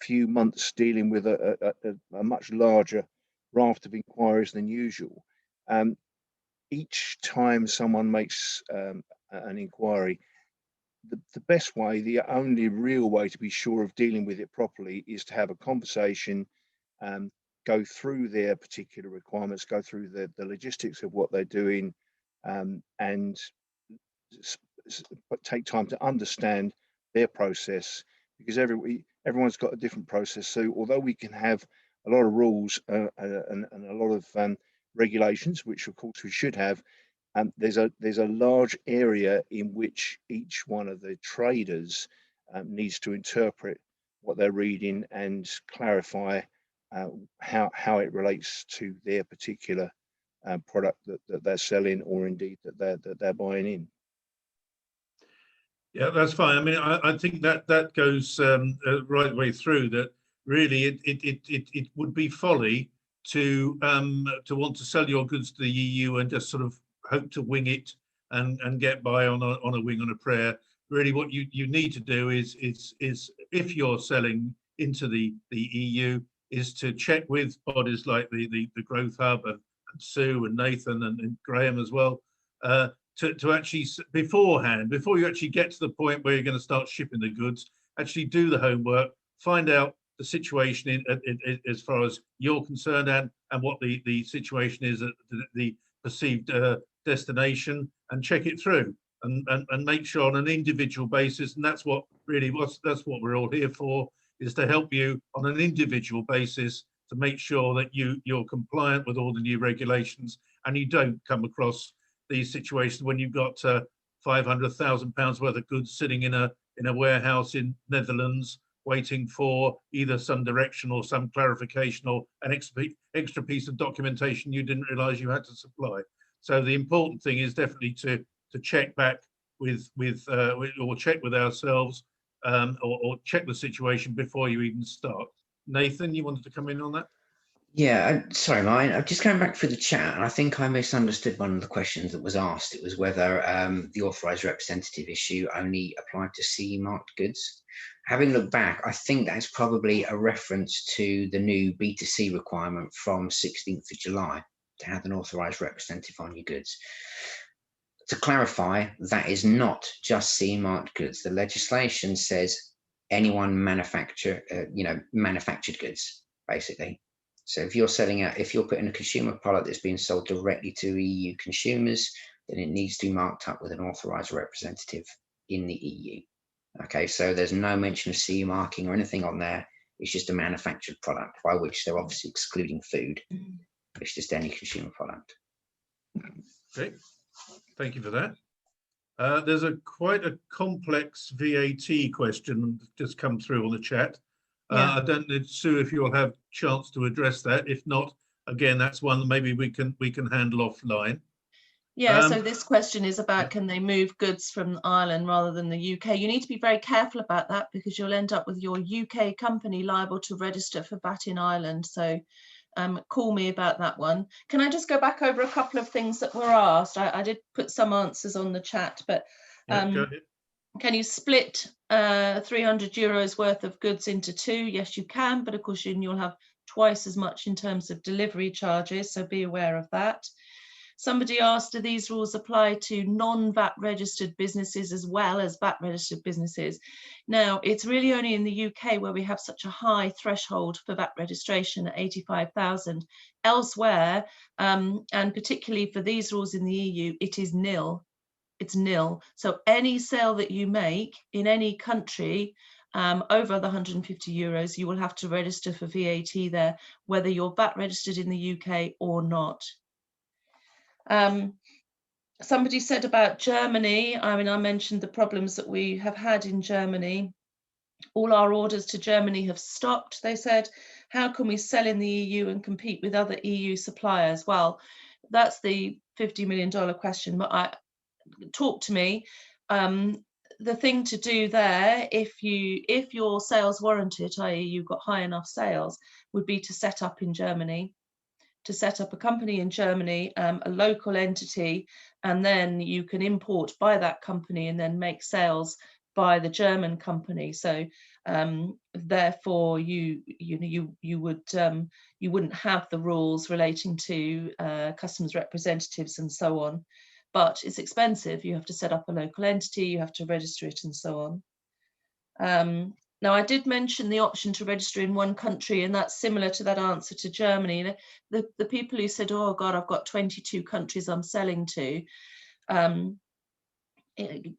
few months dealing with a much larger raft of inquiries than usual, each time someone makes an inquiry, the best way, the only real way to be sure of dealing with it properly, is to have a conversation, go through their particular requirements, go through the logistics of what they're doing, and take time to understand their process, because everyone's got a different process. So although we can have a lot of rules and a lot of regulations, which of course we should have, there's a large area in which each one of the traders needs to interpret what they're reading and clarify how it relates to their particular product that they're selling, or indeed that they're buying in. Yeah, that's fine. I mean, I think that goes right the way through. That really, it would be folly to want to sell your goods to the EU and just sort of hope to wing it and get by on a wing on a prayer. Really, what you need to do is if you're selling into the EU, is to check with bodies like the Growth Hub and Sue and Nathan and Graham as well, to actually beforehand, before you actually get to the point where you're going to start shipping the goods, actually do the homework, find out the situation as far as you're concerned, and what the situation is at the perceived destination, and check it through and make sure on an individual basis. And that's what we're all here for, is to help you on an individual basis to make sure that you're compliant with all the new regulations, and you don't come across these situations when you've got £500,000 worth of goods sitting in a warehouse in Netherlands, waiting for either some direction or some clarification or an extra piece of documentation you didn't realise you had to supply. So the important thing is definitely to check back with or check with ourselves, or check the situation before you even start. Nathan, you wanted to come in on that? Yeah, sorry, Mine. I'm just going back through the chat, and I think I misunderstood one of the questions that was asked. It was whether the authorised representative issue only applied to CE marked goods. Having looked back, I think that's probably a reference to the new B2C requirement from 16th of July to have an authorised representative on your goods. To clarify, that is not just CE marked goods. The legislation says anyone manufactured goods, basically. So if you're putting a consumer product that's being sold directly to EU consumers, then it needs to be marked up with an authorised representative in the EU. Okay, so there's no mention of CE marking or anything on there. It's just a manufactured product, by which they're obviously excluding food. It's just any consumer product. Okay, thank you for that. There's quite a complex VAT question just come through on the chat. Yeah. I don't know, Sue, if you'll have chance to address that. If not, again, that's one that maybe we can handle offline. Yeah, so this question is about, yeah. can they move goods from Ireland rather than the UK? You need to be very careful about that, because you'll end up with your UK company liable to register for VAT in Ireland. So call me about that one. Can I just go back over a couple of things that were asked? I did put some answers on the chat, but Yeah, go ahead. can you split €300 worth of goods into two? Yes, you can, but of course you'll have twice as much in terms of delivery charges, so be aware of that. Somebody asked, do these rules apply to non-VAT registered businesses as well as VAT registered businesses? Now, it's really only in the UK where we have such a high threshold for VAT registration at 85,000. Elsewhere, and particularly for these rules in the EU, it is nil. It's nil. So any sale that you make in any country over the €150, you will have to register for VAT there, whether you're VAT registered in the UK or not. Somebody said about Germany, I mean, I mentioned the problems that we have had in Germany. All our orders to Germany have stopped, they said. How can we sell in the EU and compete with other EU suppliers? Well, that's the $50 million question, but talk to me. The thing to do there, if your sales warranted, i.e. you've got high enough sales, would be to set up in Germany. To set up a company in Germany, a local entity, and then you can import by that company and then make sales by the German company. So therefore you wouldn't have the rules relating to customs representatives and so on. But it's expensive. You have to set up a local entity, you have to register it and so on. Now, I did mention the option to register in one country, and that's similar to that answer to Germany. The people who said, oh God, I've got 22 countries I'm selling to,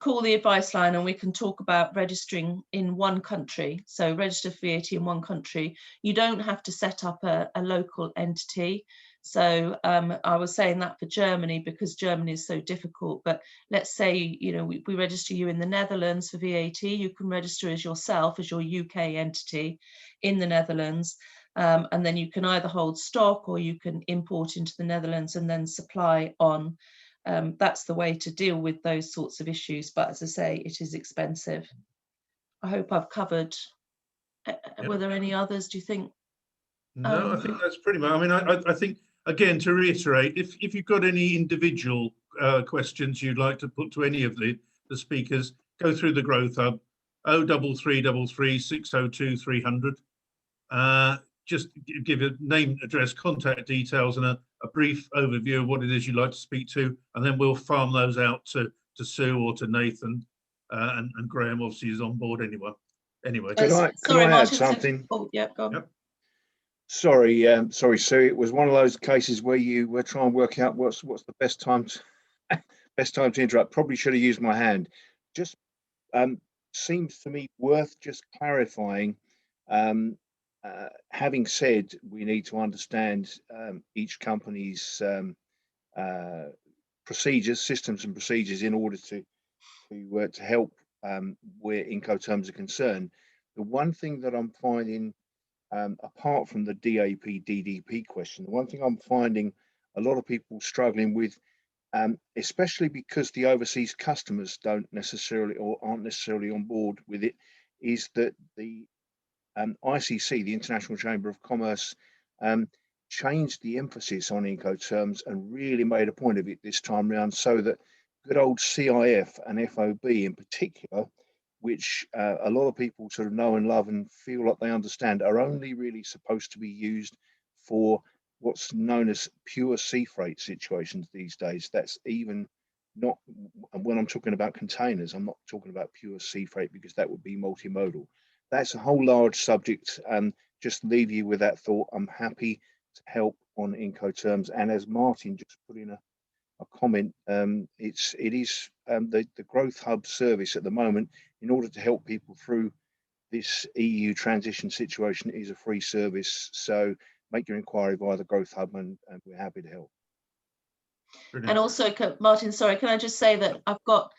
call the advice line and we can talk about registering in one country. So register for VAT in one country. You don't have to set up a local entity. So I was saying that for Germany because Germany is so difficult. But let's say, we register you in the Netherlands for VAT. You can register as yourself, as your UK entity in the Netherlands. And then you can either hold stock or you can import into the Netherlands and then supply on. That's the way to deal with those sorts of issues. But as I say, it is expensive. I hope I've covered. Yep. Were there any others, do you think? No, I think that's pretty much. I mean, I think, again, to reiterate, if you've got any individual questions you'd like to put to any of the speakers, go through the Growth Hub, 03333 602 300. Just give a name, address, contact details, and a brief overview of what it is you'd like to speak to, and then we'll farm those out to Sue or to Nathan, and Graham obviously is on board anyway. Can I add something? Oh, yeah, go on. Yep. Sorry, Sue. It was one of those cases where you were trying to work out what's the best time to interrupt. Probably should have used my hand. Just seems to me worth just clarifying. Having said we need to understand each company's procedures, systems and procedures in order to help where Incoterms are concerned. The one thing that I'm finding, apart from the DAP, DDP question, the one thing I'm finding a lot of people struggling with, especially because the overseas customers don't necessarily or aren't necessarily on board with it, is that the ICC, the International Chamber of Commerce, changed the emphasis on Incoterms and really made a point of it this time around, so that good old CIF and FOB in particular, which a lot of people sort of know and love and feel like they understand, are only really supposed to be used for what's known as pure sea freight situations these days. That's even not, when I'm talking about containers, I'm not talking about pure sea freight, because that would be multimodal. That's a whole large subject, and just leave you with that thought. I'm happy to help on Incoterms, and as Martin just put in a comment, it is the Growth Hub service at the moment, in order to help people through this EU transition situation, is a free service. So make your inquiry via the Growth Hub, and we're happy to help. Brilliant. And also, Martin, sorry, can I just say that I've got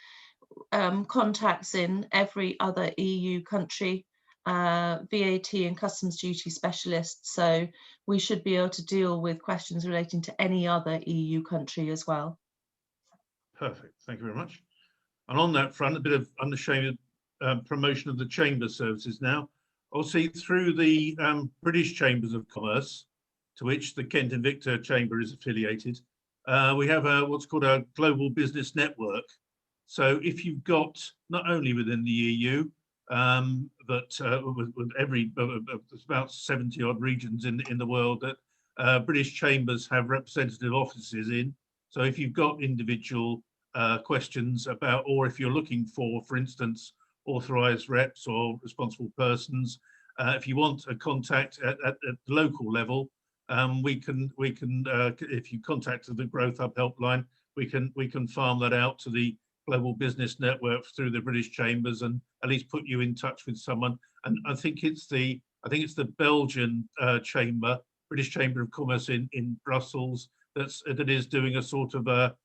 contacts in every other EU country, VAT and customs duty specialists, so we should be able to deal with questions relating to any other EU country as well. Perfect, thank you very much. And on that front, a bit of unashamed promotion of the Chamber services now. Obviously, through the British Chambers of Commerce, to which the Kent Invicta Chamber is affiliated, we have what's called a global business network. So if you've got, not only within the EU, but with every, there's about 70 odd regions in the world that British Chambers have representative offices in. So if you've got individual questions about, or if you're looking for instance, authorized reps or responsible persons, if you want a contact at the local level, we can if you contact the Growth Hub helpline, we can farm that out to the global business network through the British Chambers and at least put you in touch with someone. And I think it's the Belgian chamber, British Chamber of Commerce in Brussels, that is doing a sort of a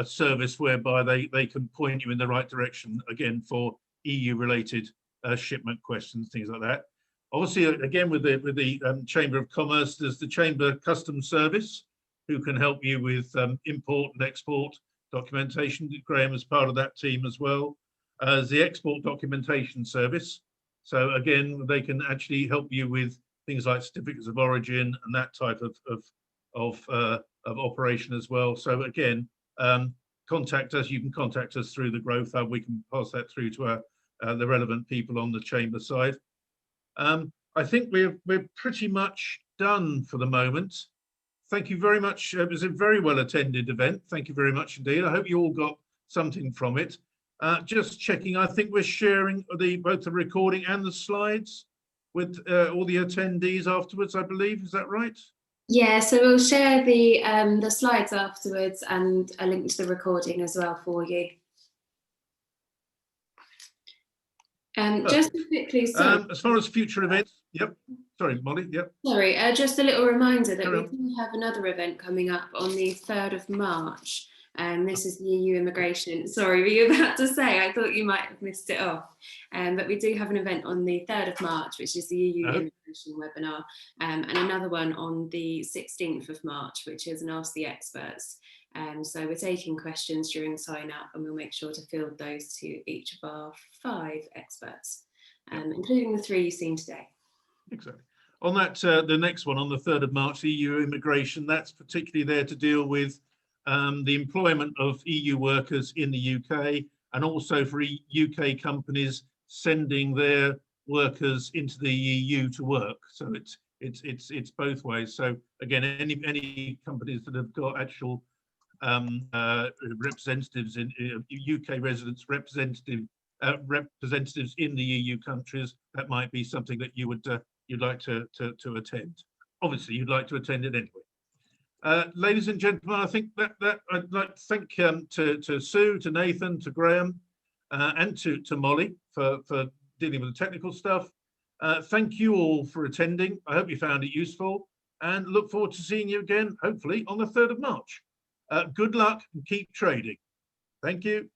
service whereby they can point you in the right direction, again, for EU related shipment questions, things like that. Obviously, again, with the Chamber of Commerce, there's the Chamber Customs Service, who can help you with import and export documentation. Graham is part of that team as well. As the Export Documentation Service. So again, they can actually help you with things like certificates of origin and that type of operation as well. So again, contact us. You can contact us through the Growth Hub. We can pass that through to the relevant people on the chamber side. I think we're pretty much done for the moment. Thank you very much. It was a very well attended event. Thank you very much indeed. I hope you all got something from it. Just checking, I think we're sharing both the recording and the slides with all the attendees afterwards, I believe. Is that right? Yeah, so we'll share the slides afterwards and a link to the recording as well for you. Just quickly, so as far as future events, yep. Sorry, Molly, yep. Sorry, just a little reminder that we do have another event coming up on the 3rd of March. This is the EU immigration. Sorry, were you about to say? I thought you might have missed it off. But we do have an event on the 3rd of March, which is the EU immigration webinar, and another one on the 16th of March, which is an Ask the Experts. So we're taking questions during sign up, and we'll make sure to field those to each of our 5 experts, including the 3 you've seen today. Exactly. On that, the next one on the 3rd of March, the EU immigration, that's particularly there to deal with the employment of EU workers in the UK, and also for UK companies sending their workers into the EU to work. So it's both ways. So again, any companies that have got actual representatives in UK residents, representatives in the EU countries, that might be something that you would you'd like to attend. Obviously, you'd like to attend it anyway. Ladies and gentlemen, I think that I'd like to thank to Sue, to Nathan, to Graham, and to Molly for dealing with the technical stuff. Thank you all for attending. I hope you found it useful, and look forward to seeing you again, hopefully, on the 3rd of March. Good luck and keep trading. Thank you.